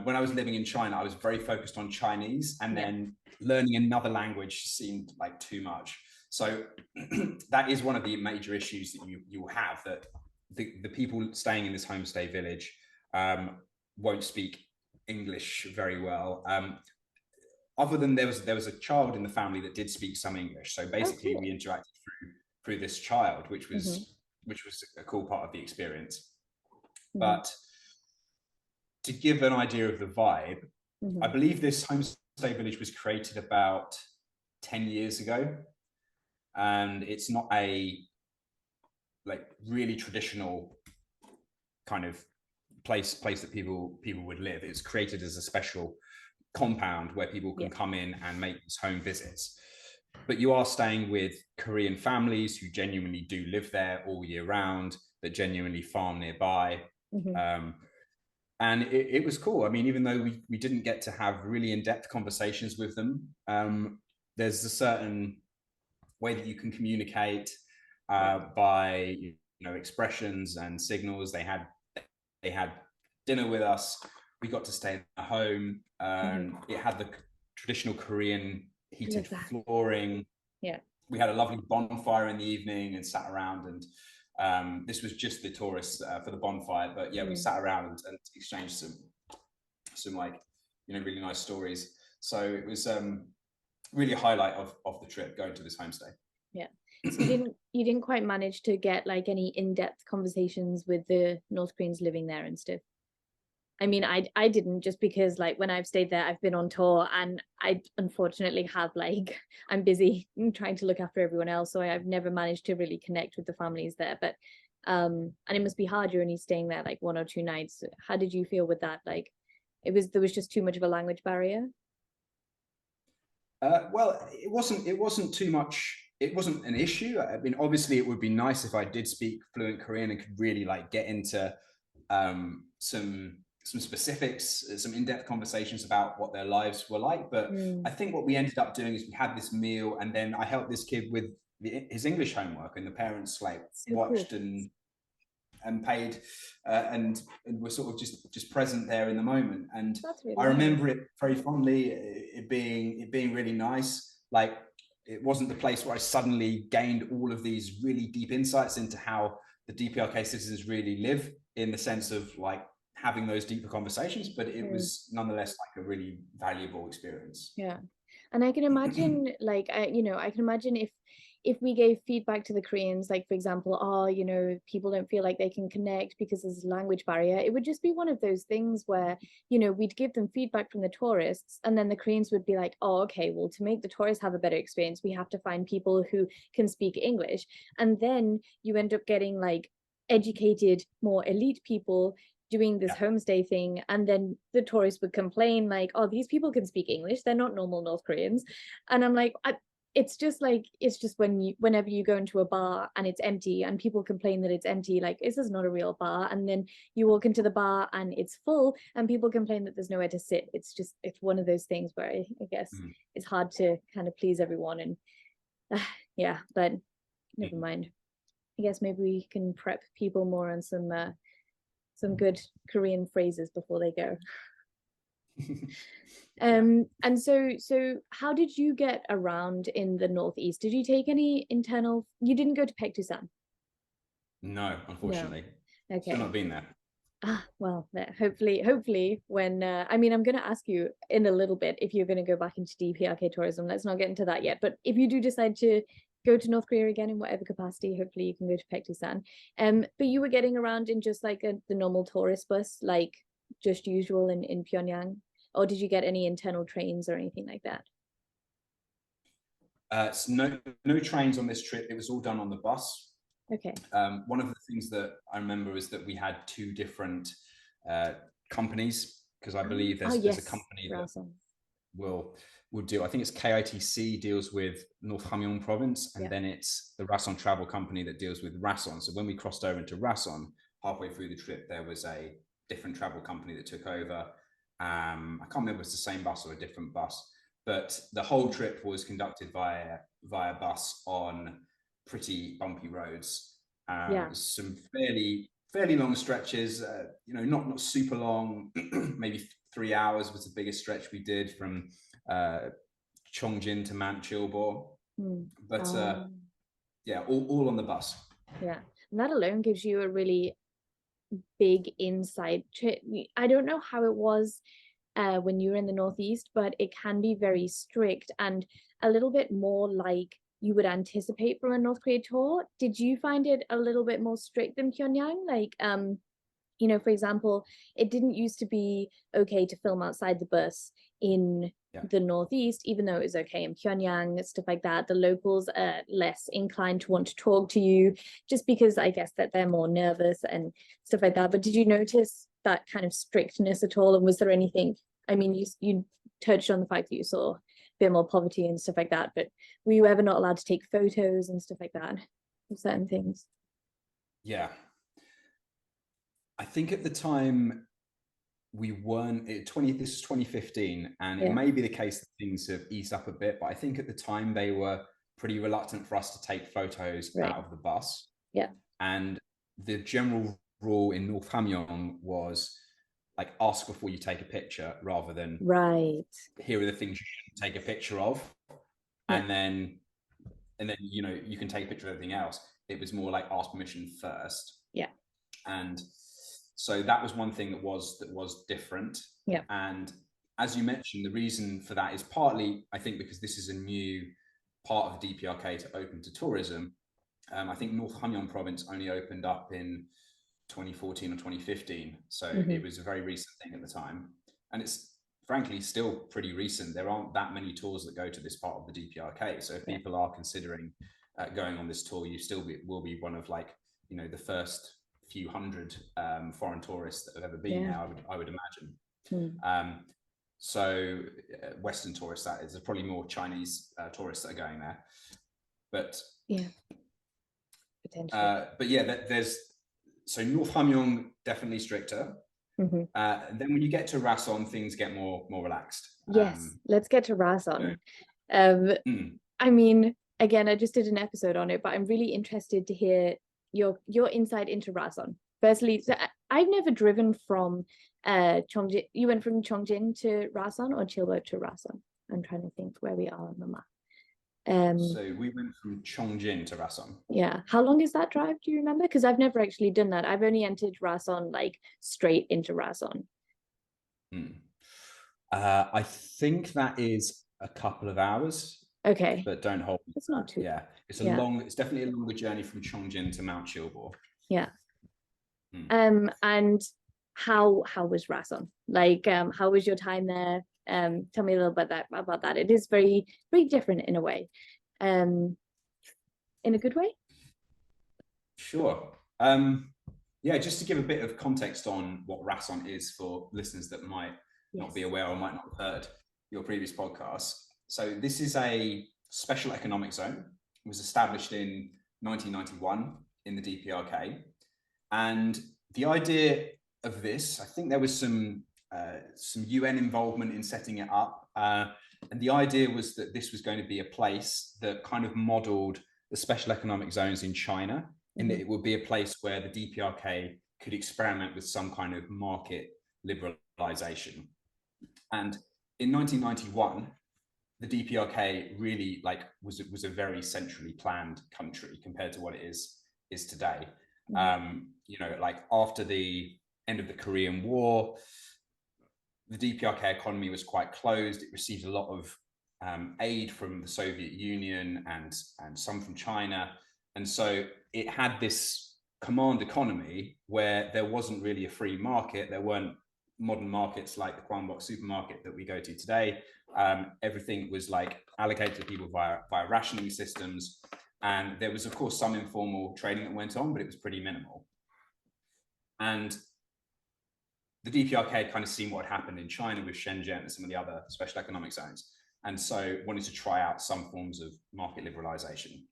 When I was living in China, I was very focused on Chinese, and then learning another language seemed like too much. So that is one of the major issues that you will have, that the people staying in this homestay village won't speak English very well. Other than there was a child in the family that did speak some English. So basically, Cool. we interacted through this child, which Mm-hmm. was a cool part of the experience. Mm-hmm. But to give an idea of the vibe, I Mm-hmm. believe this homestay village was created about 10 years ago, and it's not a like really traditional kind of place that people would live. It's created as a special compound where people can come in and make these home visits. But you are staying with Korean families who genuinely do live there all year round, that genuinely farm nearby. Mm-hmm. And it was cool. I mean, even though we didn't get to have really in-depth conversations with them, there's a certain way that you can communicate by expressions and signals. They had dinner with us. We got to stay in the home. It had the traditional Korean heated flooring. Yeah. We had a lovely bonfire in the evening and sat around, and this was just the tourists for the bonfire. But yeah, we sat around and exchanged some like really nice stories. So it was really a highlight of the trip, going to this homestay. Yeah. So you didn't quite manage to get like any in-depth conversations with the North Koreans living there and stuff. I mean, I didn't, just because like when I've stayed there, I've been on tour, and I unfortunately have like I'm busy trying to look after everyone else, so I've never managed to really connect with the families there. But and it must be hard. You're only staying there like 1 or 2 nights. How did you feel with that? Like, there was just too much of a language barrier. Well, it wasn't too much. It wasn't an issue. I mean, obviously, it would be nice if I did speak fluent Korean and could really like get into some specifics, some in-depth conversations about what their lives were like. But I think what we ended up doing is we had this meal, and then I helped this kid with his English homework, and the parents like watched and paid and were sort of just present there in the moment. And Really I remember it very fondly, it being really nice. Like, it wasn't the place where I suddenly gained all of these really deep insights into how the DPRK citizens really live, in the sense of like having those deeper conversations, but it was nonetheless like a really valuable experience. Yeah. And I can imagine, like, I can imagine if we gave feedback to the Koreans, like, for example, people don't feel like they can connect because there's a language barrier, it would just be one of those things where, we'd give them feedback from the tourists, and then the Koreans would be like, oh, okay, well, to make the tourists have a better experience, we have to find people who can speak English. And then you end up getting like educated, more elite people doing this homestay thing, and then the tourists would complain like, oh, these people can speak English, they're not normal North Koreans. And I'm like, it's just whenever you go into a bar and it's empty and people complain that it's empty, like, this is not a real bar. And then you walk into the bar and it's full and people complain that there's nowhere to sit. It's one of those things where I guess it's hard to kind of please everyone. And yeah, but never mind. I guess maybe we can prep people more on some good Korean phrases before they go. And so how did you get around in the Northeast? Did you take any you didn't go to Paektusan? No, unfortunately. No. Okay. Still not been there. Well, hopefully when I mean, I'm going to ask you in a little bit if you're going to go back into DPRK tourism. Let's not get into that yet, but if you do decide to go to North Korea again in whatever capacity, hopefully you can go to Paektusan. But you were getting around in just like the normal tourist bus, like just usual in Pyongyang, or did you get any internal trains or anything like that? No trains on this trip. It was all done on the bus. Okay. One of the things that I remember is that we had two different companies, because I believe there's a company Rason. that will do, I think it's KITC deals with North Hamgyong province, and then it's the Rason travel company that deals with Rason. So when we crossed over into Rason, halfway through the trip, there was a different travel company that took over. I can't remember if it's the same bus or a different bus, but the whole trip was conducted via bus on pretty bumpy roads. Some fairly long stretches, not super long. Maybe 3 hours was the biggest stretch we did from Chongjin to Mount Chilbo. But all on the bus. Yeah, and that alone gives you a really big insight. I don't know how it was when you were in the Northeast, but it can be very strict and a little bit more like you would anticipate from a North Korea tour. Did you find it a little bit more strict than Pyongyang? Like, for example, it didn't used to be okay to film outside the bus in the Northeast, even though it was okay in Pyongyang, stuff like that. The locals are less inclined to want to talk to you just because I guess that they're more nervous and stuff like that. But did you notice that kind of strictness at all? And was there anything, I mean, you touched on the fact that you saw a bit more poverty and stuff like that, but were you ever not allowed to take photos and stuff like that of certain things? Yeah. I think at the time we weren't, this is 2015, and it may be the case that things have eased up a bit, but I think at the time they were pretty reluctant for us to take photos out of the bus. Yeah. And the general rule in North Hamgyong was like, ask before you take a picture rather than here are the things you shouldn't take a picture of. And then you can take a picture of everything else. It was more like ask permission first. Yeah. And so that was one thing that was different. Yeah. And as you mentioned, the reason for that is partly, I think, because this is a new part of the DPRK to open to tourism. I think North Hamgyong province only opened up in 2014 or 2015. So it was a very recent thing at the time. And it's frankly still pretty recent. There aren't that many tours that go to this part of the DPRK. So if people are considering going on this tour, you still will be one of the first few hundred foreign tourists that have ever been there, I would imagine. So Western tourists, that is, there's probably more Chinese tourists that are going there. But potentially. So North Hamgyong definitely stricter. Then when you get to Rason, things get more relaxed. Yes, let's get to Rason. I mean, again, I just did an episode on it, but I'm really interested to hear your insight into Rason. Firstly, so I've never driven from Chongjin. You went from Chongjin to Rason or Chilbo to Rason? I'm trying to think where we are on the map. So we went from Chongjin to Rason. Yeah. How long is that drive? Do you remember? Because I've never actually done that. I've only entered Rason like straight into Rason. I think that is a couple of hours. Okay. But don't hold me. It's not too. Yeah. It's it's definitely a longer journey from Chongjin to Mount Chilbo. Yeah. And how was Rason? Like, how was your time there? Tell me a little bit about that. It is very, very different in a way. In a good way? Sure. Just to give a bit of context on what Rason is for listeners that might not be aware or might not have heard your previous podcast. So this is a special economic zone. It was established in 1991 in the DPRK. And the idea of this, I think there was some UN involvement in setting it up. And the idea was that this was going to be a place that kind of modeled the special economic zones in China, in that it would be a place where the DPRK could experiment with some kind of market liberalization. And in 1991, the DPRK really was a very centrally planned country compared to what it is today. After the end of the Korean War, the DPRK economy was quite closed. It received a lot of aid from the Soviet Union and some from China. And so it had this command economy where there wasn't really a free market. There weren't modern markets like the Kwangbok supermarket that we go to today. Everything was allocated to people via rationing systems. And there was, of course, some informal trading that went on, but it was pretty minimal. And the DPRK had kind of seen what happened in China with Shenzhen and some of the other special economic zones, and so wanted to try out some forms of market liberalization.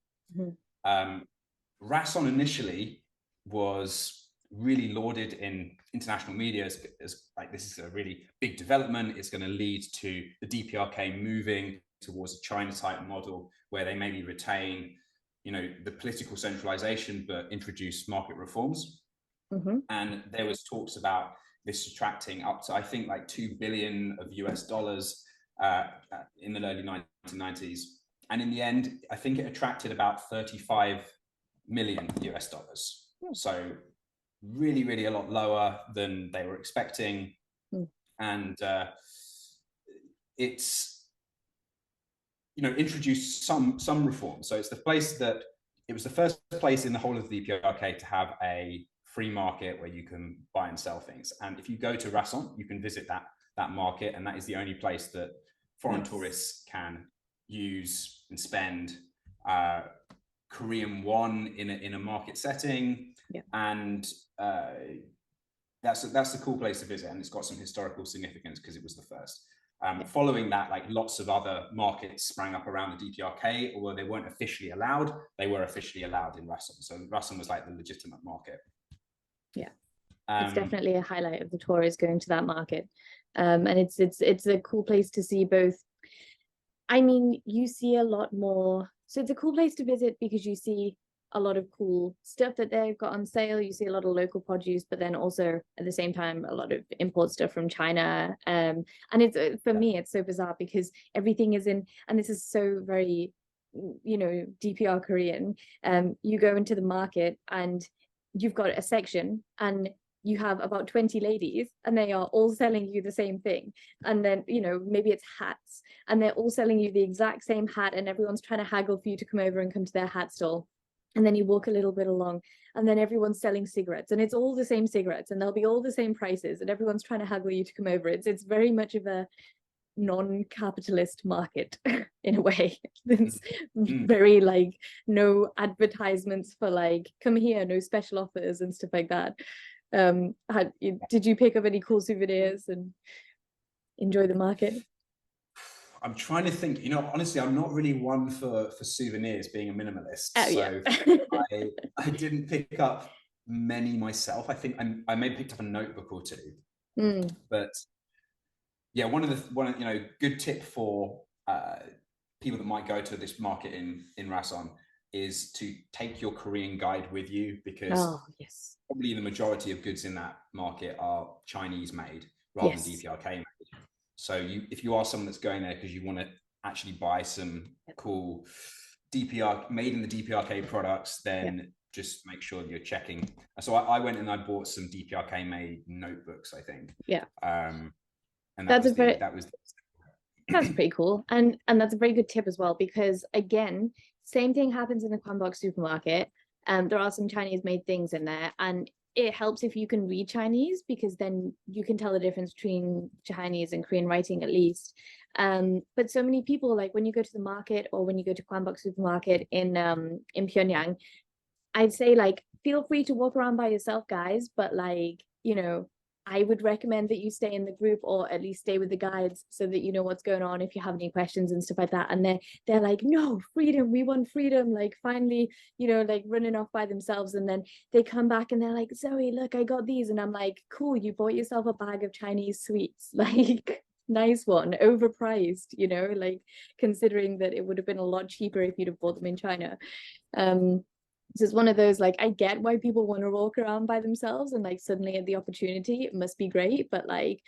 Rason initially was really lauded in international media as like, this is a really big development. It's going to lead to the DPRK moving towards a China type model where they maybe retain, you know, the political centralization, but introduce market reforms. And there was talks about this attracting up to, I think, like $2 billion of US dollars in the early 1990s. And in the end, I think it attracted about 35 million US dollars. So really, really a lot lower than they were expecting. And it's, you know, introduced some reform. So it's the place that, it was the first place in the whole of the DPRK to have a free market where you can buy and sell things. And if you go to Rason, you can visit that market, and that is the only place that foreign tourists can use and spend Korean won in a market setting. And that's a cool place to visit, and it's got some historical significance because it was the first. Following that, like, lots of other markets sprang up around the DPRK, although they weren't officially allowed. They were officially allowed in Rason. So Rason was like the legitimate market. It's definitely a highlight of the tour, is going to that market. And it's a cool place to see both. I mean, you see a lot more. So it's a cool place to visit because you see a lot of cool stuff that they've got on sale. You see a lot of local produce, but then also at the same time, a lot of import stuff from China. And it's, for me, it's so bizarre because everything is in, and this is so very, you know, DPR Korean. You go into the market and you've got a section and you have about 20 ladies and they are all selling you the same thing. And then, you know, maybe it's hats and they're all selling you the exact same hat, and everyone's trying to haggle for you to come over and come to their hat stall. And then you walk a little bit along and then everyone's selling cigarettes, and it's all the same cigarettes and they'll be all the same prices, and everyone's trying to haggle you to come over. It's very much of a non-capitalist market in a way. It's very like no advertisements for like, come here, no special offers and stuff like that. Did you pick up any cool souvenirs and enjoy the market? I'm trying to think, you know, honestly, I'm not really one for souvenirs, being a minimalist. I didn't pick up many myself. I think I maybe picked up a notebook or two. But yeah, one of you know, good tip for people that might go to this market in Rason is to take your Korean guide with you, because probably the majority of goods in that market are Chinese made rather than DPRK made. So if you are someone that's going there because you want to actually buy some cool made in the DPRK products, then just make sure you're checking. So I went and I bought some DPRK made notebooks, I think. And that's pretty cool. And that's a very good tip as well, because again, same thing happens in the Kwanbok supermarket. There are some Chinese made things in there, and it helps if you can read Chinese, because then you can tell the difference between Chinese and Korean writing at least. But so many people, like when you go to the market or when you go to Kwanbok supermarket in Pyongyang, I'd say like, feel free to walk around by yourself, guys, but like, you know, I would recommend that you stay in the group, or at least stay with the guides, so that you know what's going on if you have any questions and stuff like that. And they're like, no, freedom, we want freedom, like finally, you know, like running off by themselves. And then they come back and they're like, Zoe, look, I got these. And I'm like, cool, you bought yourself a bag of Chinese sweets, like nice one, overpriced, you know, like considering that it would have been a lot cheaper if you'd have bought them in China. So it's one of those, like, I get why people want to walk around by themselves and like suddenly get the opportunity, it must be great. But like,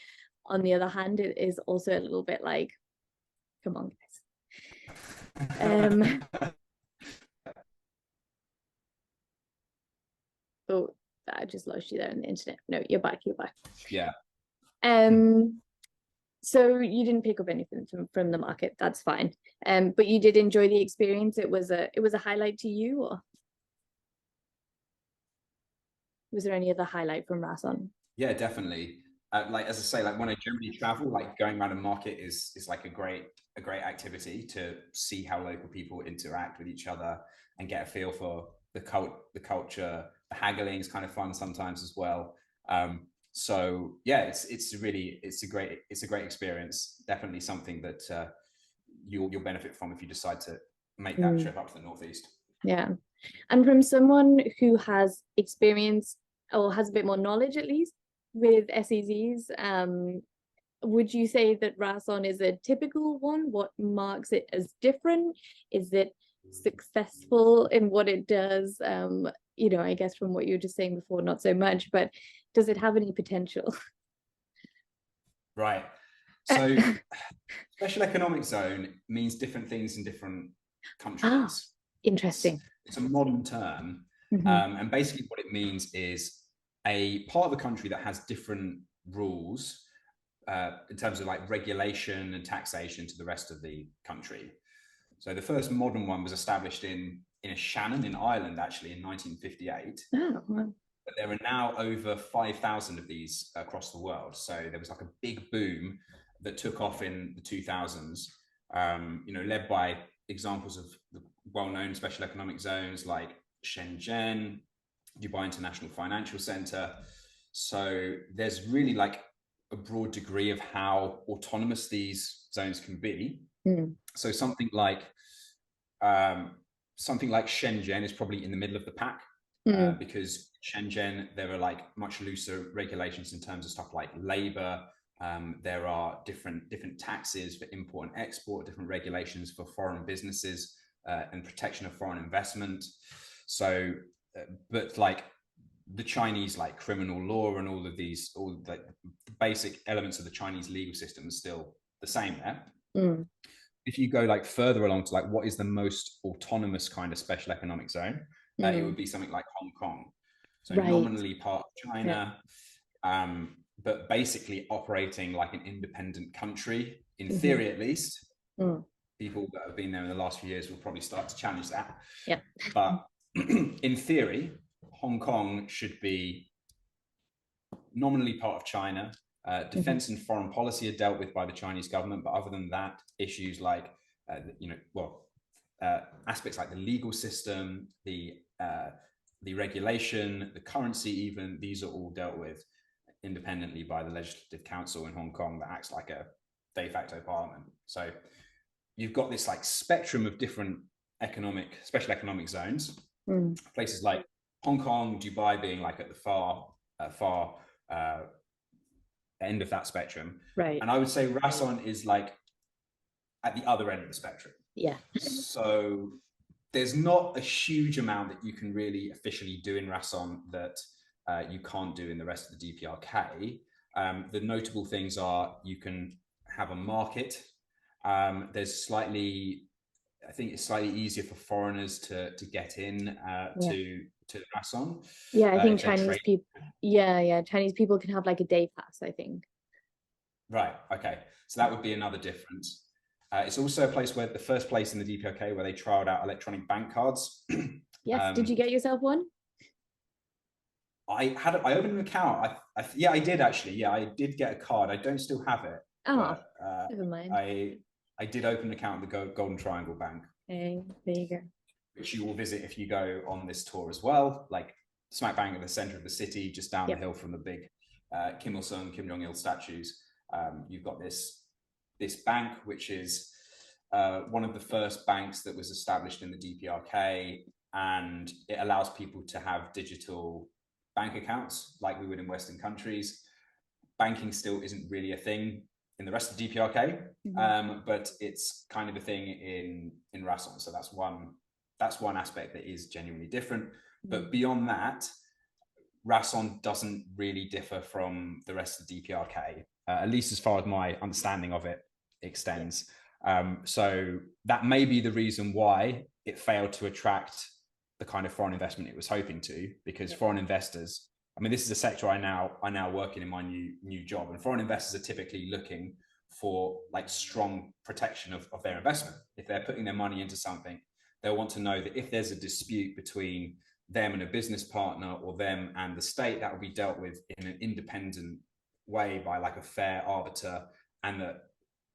on the other hand, it is also a little bit like, come on, guys. Oh, I just lost you there on the internet. No, you're back. Yeah. So you didn't pick up anything from the market. That's fine. But you did enjoy the experience. It was a highlight to you, or was there any other highlight from Rason? Yeah, definitely. Like, as I say, like when I generally travel, like going around a market is like a great activity to see how local people interact with each other and get a feel for the culture. The haggling is kind of fun sometimes as well. So yeah, it's a great experience. Definitely something that you'll benefit from if you decide to make that trip up to the northeast. Yeah. And from someone who has experience or has a bit more knowledge at least with SEZs. Would you say that Rason is a typical one? What marks it as different? Is it successful in what it does? I guess from what you were just saying before, not so much, but does it have any potential? Right. So special economic zone means different things in different countries. Interesting. It's a modern term. And basically what it means is a part of the country that has different rules in terms of like regulation and taxation to the rest of the country. So the first modern one was established in Shannon in Ireland, actually, in 1958. Oh, wow. But there are now over 5,000 of these across the world. So there was like a big boom that took off in the 2000s, led by examples of the well-known special economic zones like Shenzhen, Dubai International Financial Center. So there's really like a broad degree of how autonomous these zones can be. So something like Shenzhen is probably in the middle of the pack, because Shenzhen, there are like much looser regulations in terms of stuff like labor. There are different taxes for import and export, different regulations for foreign businesses and protection of foreign investment. So, but like the Chinese like criminal law and all like the basic elements of the Chinese legal system is still the same there. If you go like further along to like what is the most autonomous kind of special economic zone, it would be something like Hong Kong. So nominally part of China, but basically operating like an independent country, in theory at least. People that have been there in the last few years will probably start to challenge that. Yeah. But in theory, Hong Kong should be nominally part of China. Defense and foreign policy are dealt with by the Chinese government, but other than that, issues like aspects like the legal system, the regulation, the currency, even these are all dealt with independently by the Legislative Council in Hong Kong that acts like a de facto parliament. So you've got this like spectrum of different special economic zones. Places like Hong Kong, Dubai being like at the far end of that spectrum. Right. And I would say Rason is like at the other end of the spectrum. Yeah. So there's not a huge amount that you can really officially do in Rason that you can't do in the rest of the DPRK. The notable things are you can have a market. I think it's slightly easier for foreigners to get in to Rason. Yeah, I think Chinese people. Yeah, Chinese people can have like a day pass, I think. Right. Okay. So that would be another difference. It's also a place where the first place in the DPRK where they trialed out electronic bank cards. Yes. Did you get yourself one? I opened an account. I did actually. Yeah, I did get a card. I don't still have it. Oh, never mind. I did open an account with the Golden Triangle Bank. Okay, there you go. Which you will visit if you go on this tour as well. Like smack bang at the center of the city, just down the hill from the big Kim Il-sung, Kim Jong-il statues. You've got this bank, which is one of the first banks that was established in the DPRK, and it allows people to have digital bank accounts like we would in Western countries. Banking still isn't really a thing in the rest of the DPRK, but it's kind of a thing in Rason. So that's one aspect that is genuinely different. But beyond that, Rason doesn't really differ from the rest of the DPRK, at least as far as my understanding of it extends. So that may be the reason why it failed to attract the kind of foreign investment it was hoping to, because foreign investors, I mean, this is a sector I now work in my new job, and foreign investors are typically looking for like strong protection of their investment. If they're putting their money into something, they'll want to know that if there's a dispute between them and a business partner or them and the state, that will be dealt with in an independent way by like a fair arbiter, and that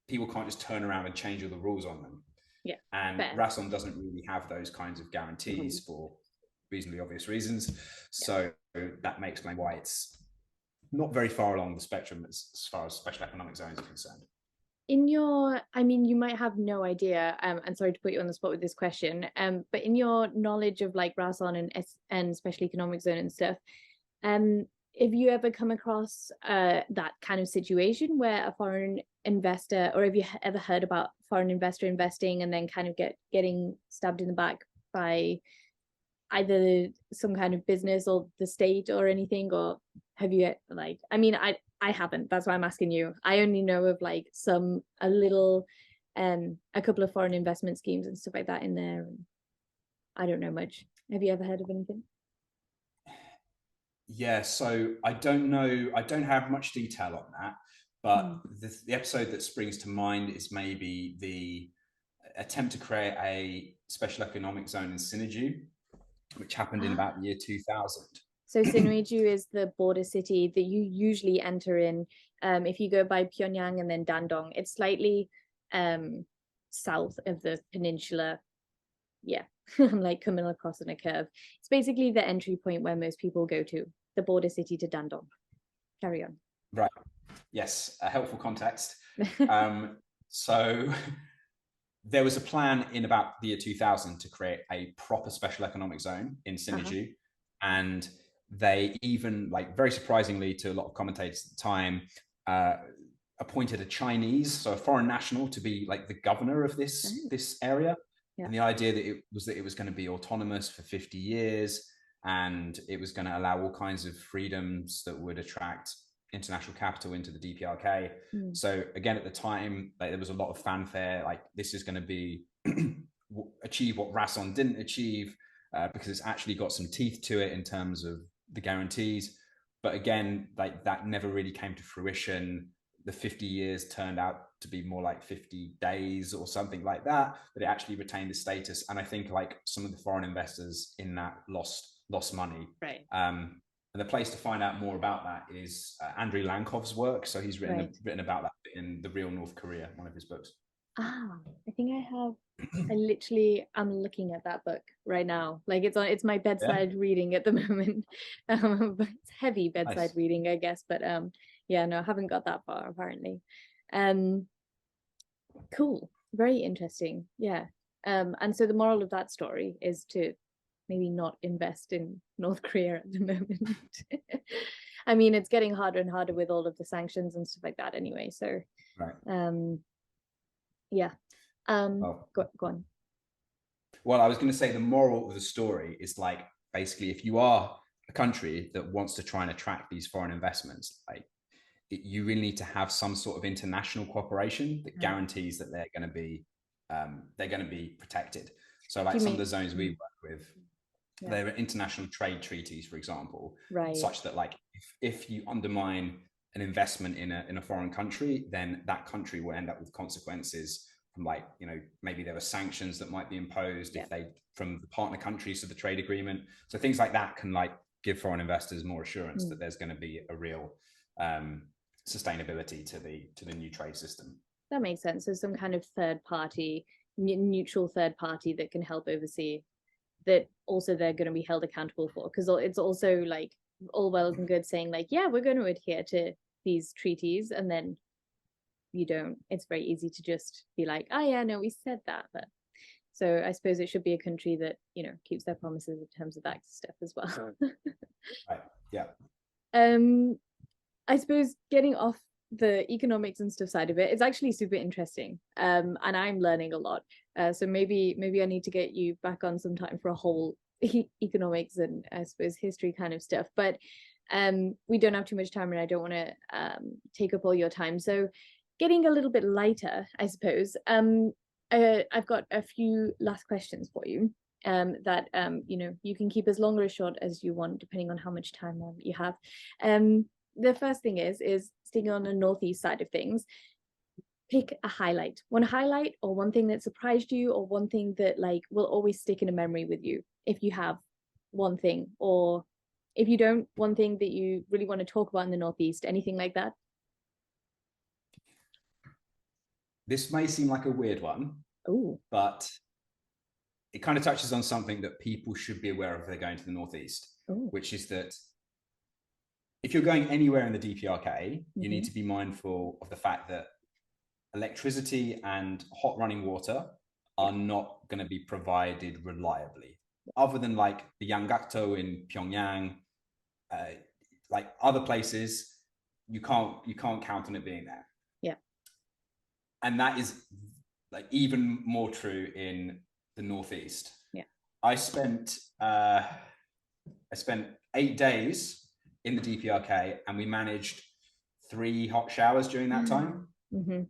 people can't just turn around and change all the rules on them. Yeah. And Rason doesn't really have those kinds of guarantees for reasonably obvious reasons. So that may explain why it's not very far along the spectrum as far as special economic zones are concerned. I mean, you might have no idea, and sorry to put you on the spot with this question, but in your knowledge of like Rason and special economic zone and stuff, Have you ever come across that kind of situation where a foreign investor, or have you ever heard about foreign investor investing and then kind of getting stabbed in the back by either some kind of business or the state or anything? Or have you, like, I mean, I haven't, that's why I'm asking you. I only know of like a couple of foreign investment schemes and stuff like that in there, and I don't know much. Have you ever heard of anything? Yeah, so I don't know. I don't have much detail on that, but the episode that springs to mind is maybe the attempt to create a special economic zone in Sinuiju, which happened in about the year 2000. So Sinuiju is the border city that you usually enter in if you go by Pyongyang and then Dandong. It's slightly south of the peninsula. Yeah, I'm like coming across on a curve. It's basically the entry point where most people go to, the border city to Dandong. Carry on. Right. Yes, a helpful context. So there was a plan in about the year 2000 to create a proper special economic zone in Sinuiju. And they even, like, very surprisingly to a lot of commentators at the time, appointed a Chinese, so a foreign national, to be like the governor of this area. Yeah. And the idea that it was going to be autonomous for 50 years, and it was going to allow all kinds of freedoms that would attract international capital into the DPRK. So again, at the time, like, there was a lot of fanfare, like, this is going to be achieve what Rason didn't achieve, because it's actually got some teeth to it in terms of the guarantees. But again, like, that never really came to fruition. The 50 years turned out to be more like 50 days or something like that, but it actually retained the status. And I think, like, some of the foreign investors in that lost money. Right. And the place to find out more about that is Andrei Lankov's work. So he's written about that in The Real North Korea, one of his books. I think I'm looking at that book right now. Like, it's my bedside reading at the moment. But it's heavy bedside reading, I guess. But yeah, no, I haven't got that far apparently. Cool, very interesting. Yeah. And so the moral of that story is to maybe not invest in North Korea at the moment. I mean, it's getting harder and harder with all of the sanctions and stuff like that anyway. So yeah. Go on. Well, I was going to say the moral of the story is, like, basically, if you are a country that wants to try and attract these foreign investments, like, you really need to have some sort of international cooperation that guarantees that they're going to be protected. So, like, some of the zones we work with, there are international trade treaties, for example, such that, like, if you undermine an investment in a foreign country, then that country will end up with consequences from, like, you know, maybe there are sanctions that might be imposed from the partner countries to the trade agreement. So things like that can, like, give foreign investors more assurance that there's going to be a real sustainability to the new trade system. That makes sense. So some kind of neutral third party that can help oversee that. Also, they're going to be held accountable for, because it's also, like, all well and good saying, like, yeah, we're going to adhere to these treaties, and then you don't. It's very easy to just be like, oh yeah, no, we said that. But so I suppose it should be a country that, you know, keeps their promises in terms of that stuff as well. Right. Yeah. I suppose getting off the economics and stuff side of it, it's actually super interesting, and I'm learning a lot. So maybe I need to get you back on sometime for a whole economics and, I suppose, history kind of stuff. But we don't have too much time, and I don't want to take up all your time. So getting a little bit lighter, I suppose, I've got a few last questions for you that you know, you can keep as long or as short as you want, depending on how much time you have. The first thing is sticking on the northeast side of things. Pick a one highlight or one thing that surprised you, or one thing that, like, will always stick in a memory with you, if you have one thing, or if you don't, one thing that you really want to talk about in the northeast, anything like that. This may seem like a weird one. Ooh. But it kind of touches on something that people should be aware of if they're going to the northeast. Ooh. Which is that if you're going anywhere in the DPRK, you need to be mindful of the fact that electricity and hot running water are not going to be provided reliably. Other than, like, the Yanggakdo in Pyongyang, like other places, you can't count on it being there. Yeah. And that is like even more true in the Northeast. Yeah. I spent 8 days in the DPRK, and we managed 3 hot showers during that time. Mm-hmm.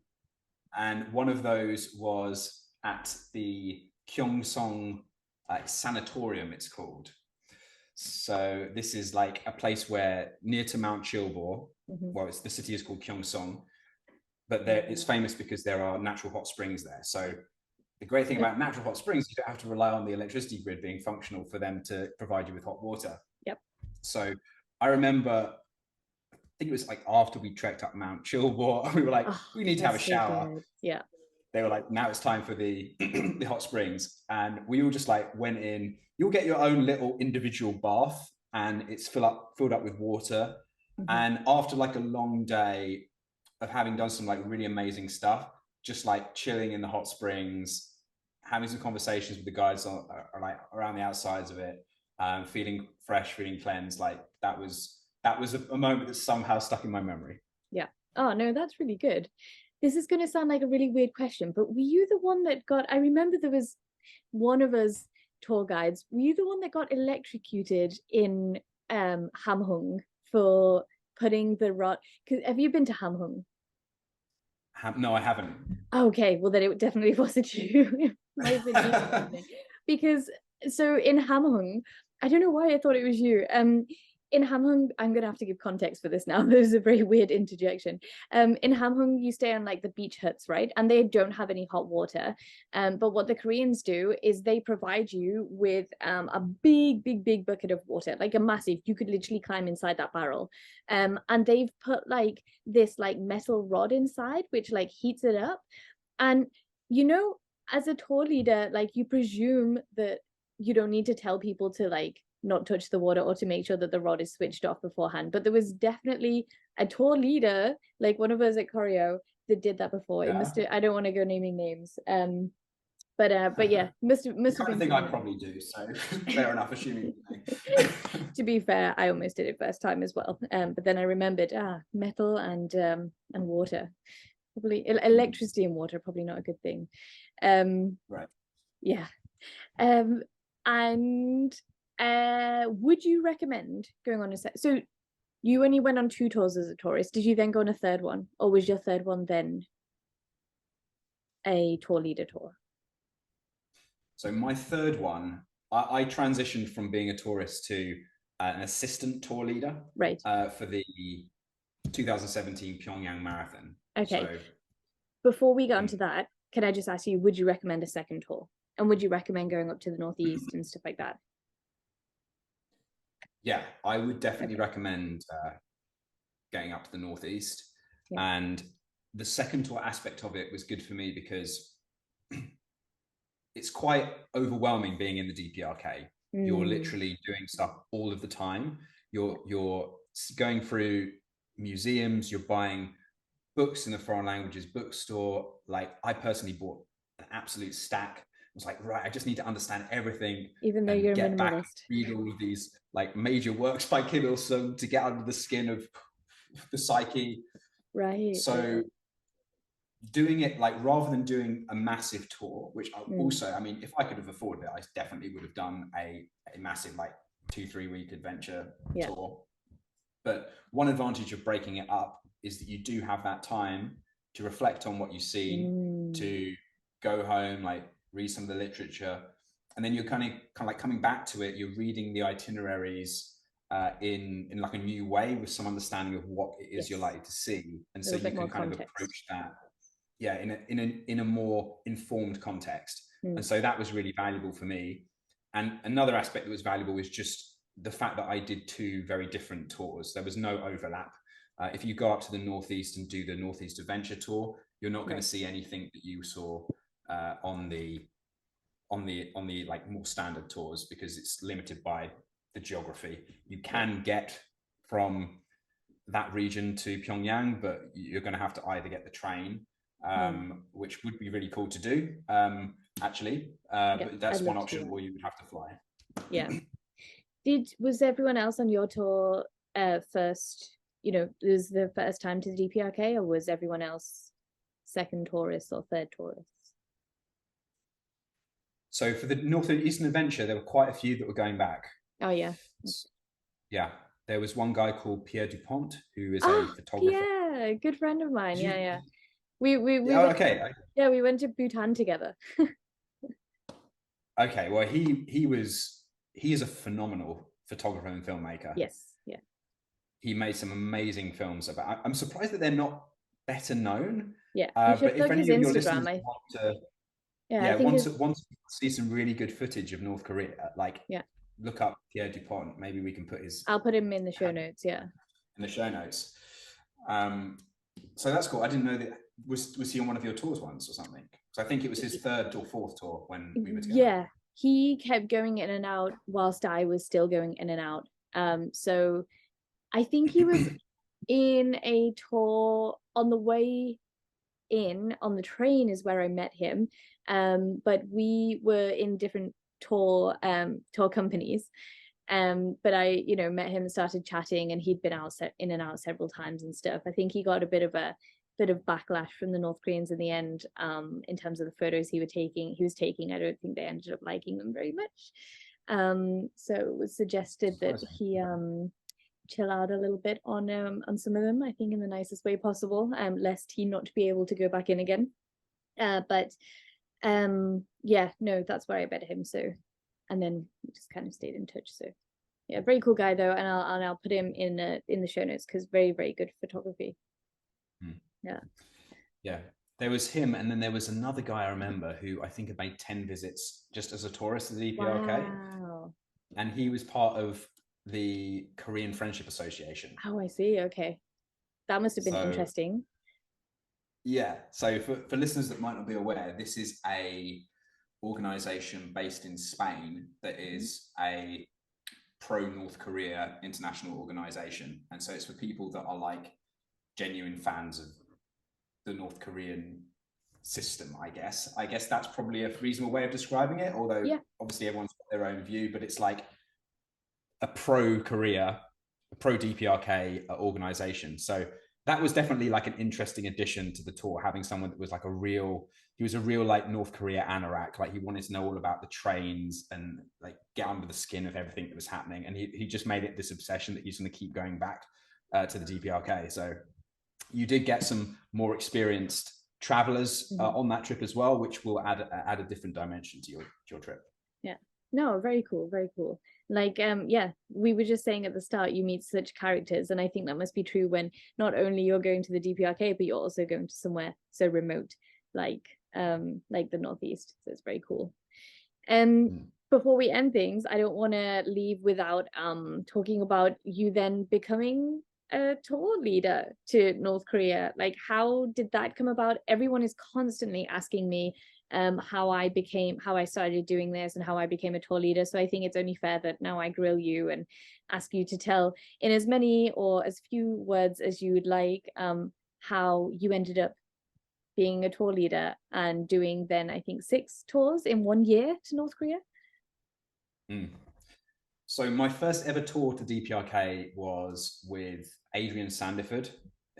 And one of those was at the Onsong sanatorium, it's called. So this is like a place where near to Mount Chilbo, well, the city is called Onsong, but it's famous because there are natural hot springs there. So the great thing about natural hot springs, you don't have to rely on the electricity grid being functional for them to provide you with hot water. Yep. So I remember, I think it was like after we trekked up Mount Chilbo, we were like, we need to have a shower. Yeah. They were like, now it's time for the the hot springs. And we all just like went in. You'll get your own little individual bath, and it's filled up with water. And after like a long day of having done some like really amazing stuff, just like chilling in the hot springs, having some conversations with the guys like around the outsides of it, feeling fresh, feeling cleansed, like that was a moment that's somehow stuck in my memory. Yeah. Oh no, that's really good. This is going to sound like a really weird question, but were you the one that got, I remember there was one of us tour guides, were you the one that got electrocuted in Hamhung for putting the rod? Have you been to Hamhung? No, I haven't. Okay, well then it definitely wasn't you. Might have been me. Because so in Hamhung, I don't know why I thought it was you. In Hamhung, I'm gonna have to give context for this now. This is a very weird interjection. In Hamhung, you stay on like the beach huts, right? And they don't have any hot water. But what the Koreans do is they provide you with a big bucket of water, like a massive. You could literally climb inside that barrel. And they've put like this like metal rod inside, which like heats it up. And you know, as a tour leader, like you presume that you don't need to tell people to like not touch the water or to make sure that the rod is switched off beforehand. But there was definitely a tour leader, like one of us at Koryo, that did that before. It must have, I don't want to go naming names. But yeah, must have been. I think I probably do, so fair enough, assuming. To be fair, I almost did it first time as well. But then I remembered metal and water. Probably electricity and water, probably not a good thing. Right. Yeah. And would you recommend going on a set? So you only went on 2 tours as a tourist. Did you then go on a third one, or was your third one then a tour leader tour? So my third one, I transitioned from being a tourist to an assistant tour leader, right? For the 2017 Pyongyang Marathon. Okay. So, before we get onto that, can I just ask you, would you recommend a second tour? And would you recommend going up to the Northeast and stuff like that? Yeah, I would definitely recommend getting up to the Northeast. Yeah. And the second tour aspect of it was good for me because it's quite overwhelming being in the DPRK. You're literally doing stuff all of the time. You're going through museums, you're buying books in the foreign languages bookstore. Like I personally bought an absolute stack. I was like, right, I just need to understand everything. Even though you're a minimalist. Back, read all of these like major works by Kim Il-sung to get under the skin of the psyche. Right. So doing it like rather than doing a massive tour, which also, I mean, if I could have afforded it, I definitely would have done a massive like 2-3 week adventure tour. But one advantage of breaking it up is that you do have that time to reflect on what you see, to go home, like read some of the literature, and then you're kind of like coming back to it. You're reading the itineraries in like a new way with some understanding of what it is you're likely to see, and so you can kind of approach that, in a more informed context. And so that was really valuable for me. And another aspect that was valuable is just the fact that I did 2 very different tours. There was no overlap. If you go up to the Northeast and do the Northeast Adventure Tour, you're not going to see anything that you saw on the like more standard tours, because it's limited by the geography. You can get from that region to Pyongyang, but you're going to have to either get the train, which would be really cool to do, actually. But that's one option, or you would have to fly. Yeah. Was everyone else on your tour first, was the first time to the DPRK, or was everyone else second tourists or third tourists? So for the Northeastern Adventure, there were quite a few that were going back. Oh yeah. Yeah. There was one guy called Pierre Dupont, who is a photographer. Yeah, good friend of mine. Yeah. We we went to Bhutan together. Okay, well he is a phenomenal photographer and filmmaker. Yes, yeah. He made some amazing films about. I'm surprised that they're not better known. Yeah, but if any of your listeners want to, I think once you see some really good footage of North Korea, like look up Pierre Dupont. Maybe we can put his. I'll put him in the show notes. Yeah. In the show notes. So that's cool. I didn't know that. Was he on one of your tours once or something? So I think it was his third or fourth tour when we were together. Yeah, he kept going in and out whilst I was still going in and out. So I think he was in a tour on the way in on the train is where I met him. But we were in different tour companies. But I, met him and started chatting, and he'd been out in and out several times and stuff. I think he got a bit of backlash from the North Koreans in the end, in terms of the photos he was taking. I don't think they ended up liking them very much. So it was suggested that he chill out a little bit on some of them, I think in the nicest way possible, lest he not be able to go back in again. But yeah, no, that's where I met him. So, and then we just kind of stayed in touch. So yeah, very cool guy though, and I'll put him in the show notes, because very, very good photography. Yeah, there was him, and then there was another guy I remember who I think had made 10 visits just as a tourist to the DPRK. Wow. And he was part of the Korean Friendship Association. Oh, I see. Okay, that must have been interesting. Yeah, so for listeners that might not be aware, this is a organization based in Spain that is a pro-North Korea international organization. And so it's for people that are like genuine fans of the North Korean system, I guess. I guess that's probably a reasonable way of describing it, although obviously everyone's got their own view, but it's like a pro-Korea, a pro-DPRK organization. So that was definitely like an interesting addition to the tour, having someone that was like he was a real like North Korea anorak. Like he wanted to know all about the trains and like get under the skin of everything that was happening. And he just made it this obsession that he's going to keep going back to the DPRK. So you did get some more experienced travelers on that trip as well, which will add a different dimension to your trip. Yeah, no, very cool, very cool. Like we were just saying at the start, you meet such characters, and I think that must be true when not only you're going to the DPRK, but you're also going to somewhere so remote like the Northeast. So it's very cool. Before we end things, I don't want to leave without talking about you then becoming a tour leader to North Korea. Like, how did that come about? Everyone is constantly asking me how I started doing this and how I became a tour leader. So I think it's only fair that now I grill you and ask you to tell in as many or as few words as you would like how you ended up being a tour leader and doing then I think 6 tours in 1 year to North Korea. So my first ever tour to DPRK was with Adrian Sandiford,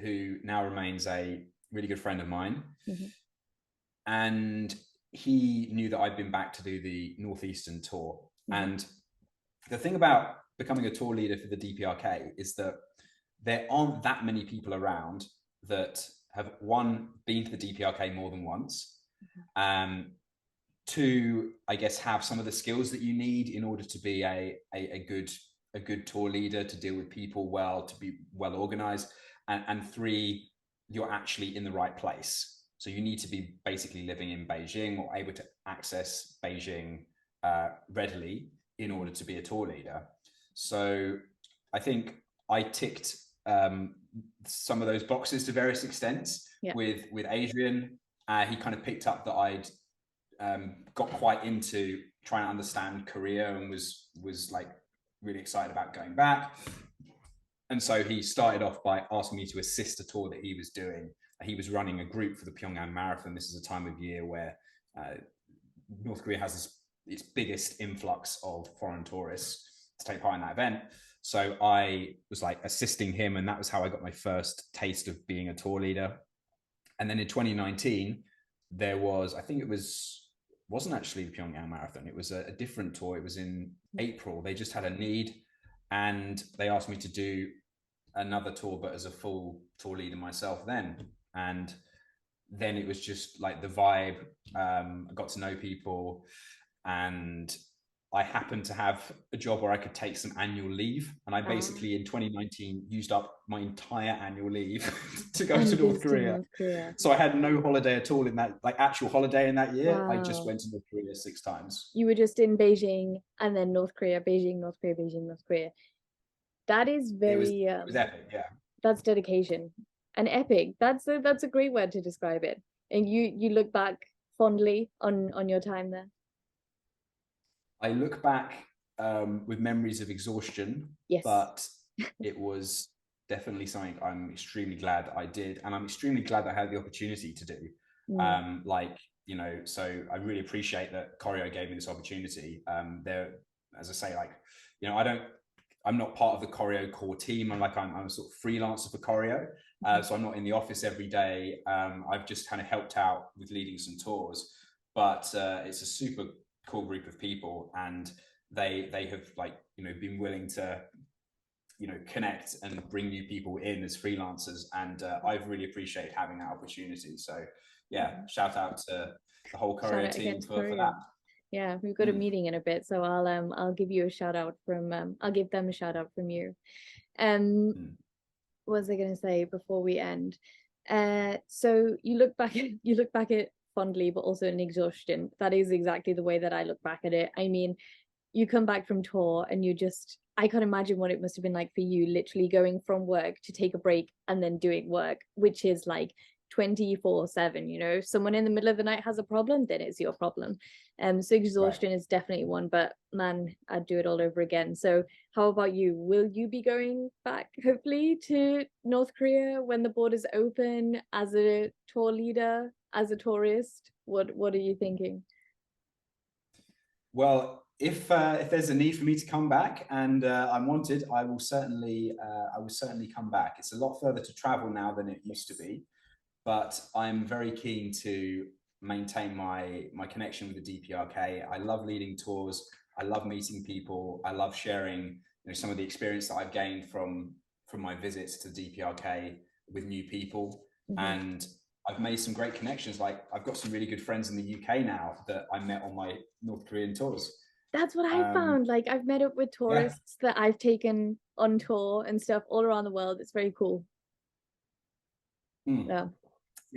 who now remains a really good friend of mine. And he knew that I'd been back to do the Northeastern tour. And the thing about becoming a tour leader for the DPRK is that there aren't that many people around that have, one, been to the DPRK more than once, two, I guess, have some of the skills that you need in order to be a good tour leader, to deal with people well, to be well organized, and three, you're actually in the right place. So you need to be basically living in Beijing or able to access Beijing readily in order to be a tour leader. So I think I ticked some of those boxes to various extents. With Adrian. He kind of picked up that I'd got quite into trying to understand Korea and was like really excited about going back. And so he started off by asking me to assist a tour that he was doing. He was running a group for the Pyongyang Marathon. This is a time of year where North Korea has its biggest influx of foreign tourists. to take part in that event. So I was like assisting him, and that was how I got my first taste of being a tour leader. And then in 2019, there was, I think it wasn't actually the Pyongyang Marathon. It was a different tour. It was in April. They just had a need, and they asked me to do another tour, but as a full tour leader myself then. And then it was just like the vibe. I got to know people, and I happened to have a job where I could take some annual leave. And I basically in 2019 used up my entire annual leave to go to North Korea. So I had no holiday at all in that, like actual holiday in that year. I just went to North Korea 6 times. You were just in Beijing and then North Korea, Beijing, North Korea, Beijing, North Korea. That is very, it was epic, yeah. That's dedication. And epic. That's a great word to describe it. And you look back fondly on your time there. I look back with memories of exhaustion, yes. But it was definitely something I'm extremely glad I did, and I'm extremely glad I had the opportunity to do. Like, you know, so I really appreciate that Koryo gave me this opportunity. There, as I say, like, you know, I'm not part of the Koryo core team. I'm a sort of freelancer for Koryo, so I'm not in the office every day. I've just kind of helped out with leading some tours, but it's a super cool group of people, and they have, like, you know, been willing to, you know, connect and bring new people in as freelancers, and I've really appreciated having that opportunity. So yeah, shout out to the whole Koryo team for that. Yeah, we've got a meeting in a bit, so I'll give you a shout out from I'll give them a shout out from you. What was I going to say before we end? So you look back at fondly, but also in exhaustion. That is exactly the way that I look back at it. I mean, you come back from tour and I can't imagine what it must have been like for you, literally going from work to take a break and then doing work, which is like 24/7. You know, if someone in the middle of the night has a problem, then it's your problem. So exhaustion is definitely one, but man, I'd do it all over again. So how about you? Will you be going back hopefully to North Korea when the borders open, as a tour leader, as a tourist? What are you thinking? Well, if there's a need for me to come back and I'm wanted, I will certainly come back. It's a lot further to travel now than it used to be, but I'm very keen to maintain my connection with the DPRK. I love leading tours. I love meeting people. I love sharing, you know, some of the experience that I've gained from my visits to DPRK with new people. And I've made some great connections. Like, I've got some really good friends in the UK now that I met on my North Korean tours. That's what I found. Like, I've met up with tourists that I've taken on tour and stuff all around the world. It's very cool. Yeah.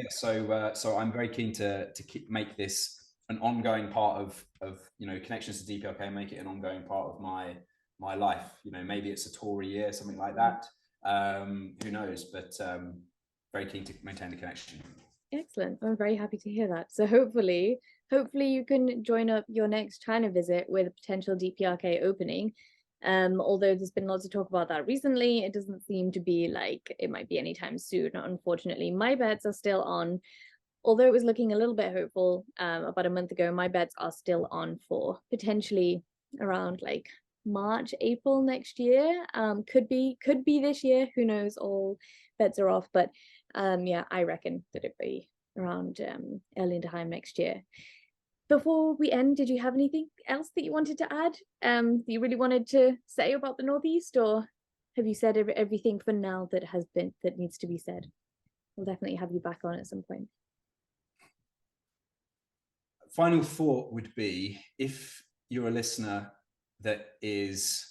So I'm very keen to make this an ongoing part of you know, connections to DPRK, make it an ongoing part of my life. You know, maybe it's a tour a year, something like that. Who knows? But very keen to maintain the connection. Excellent. I'm very happy to hear that. So hopefully you can join up your next China visit with a potential DPRK opening. Although there's been lots of talk about that recently, it doesn't seem to be like it might be anytime soon. Unfortunately, my bets are still on. Although it was looking a little bit hopeful about a month ago, my bets are still on for potentially around like March, April next year. Could be this year. Who knows? All bets are off. But yeah, I reckon that it'd be around early time next year. Before we end, did you have anything else that you wanted to add? That you really wanted to say about the Northeast, or have you said everything for now that needs to be said? We'll definitely have you back on at some point. Final thought would be, if you're a listener that is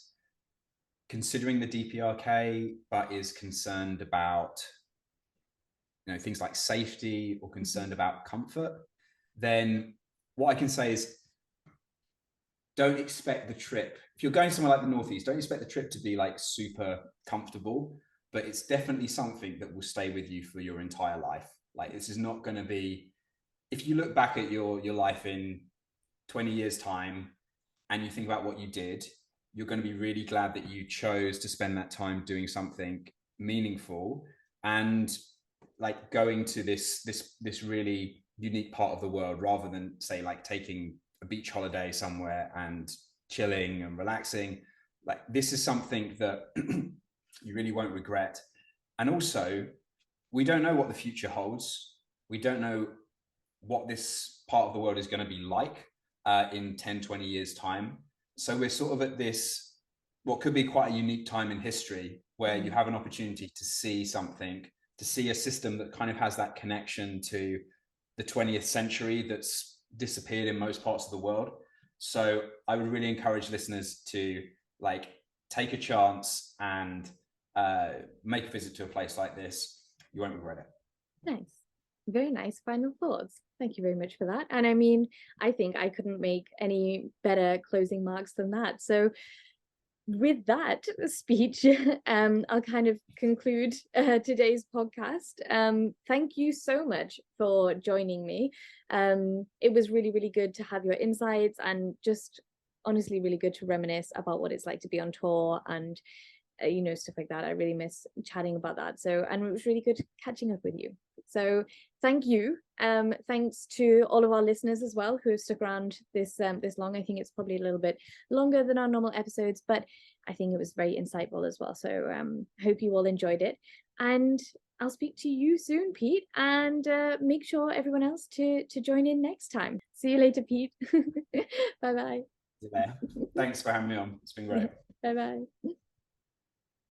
considering the DPRK but is concerned about, you know, things like safety or concerned about comfort, then what I can say is, don't expect the trip. If you're going somewhere like the Northeast, don't expect the trip to be like super comfortable, but it's definitely something that will stay with you for your entire life. Like, this is not going to be, if you look back at your life in 20 years time and you think about what you did, you're going to be really glad that you chose to spend that time doing something meaningful and like going to this really unique part of the world, rather than, say, like taking a beach holiday somewhere and chilling and relaxing. like this is something that you really won't regret. And also, we don't know what the future holds. We don't know what this part of the world is going to be like in 10, 20 years time. So we're sort of at this, what could be quite a unique time in history where you have an opportunity to see something, to see a system that kind of has that connection to the 20th century that's disappeared in most parts of the world. So I would really encourage listeners to like take a chance and make a visit to a place like this. You won't regret it. Nice. Very nice final thoughts. Thank you very much for that. And I mean, I think I couldn't make any better closing marks than that. So with that speech, I'll kind of conclude today's podcast. Thank you so much for joining me. It was really, really good to have your insights, and just honestly really good to reminisce about what it's like to be on tour and you know, stuff like that. I really miss chatting about that. So, and it was really good catching up with you. So thank you. Thanks to all of our listeners as well who have stuck around this long. I think it's probably a little bit longer than our normal episodes, but I think it was very insightful as well. So hope you all enjoyed it. And I'll speak to you soon, Pete, and make sure everyone else to join in next time. See you later, Pete. Bye-bye. Thanks for having me on. It's been great. Bye-bye.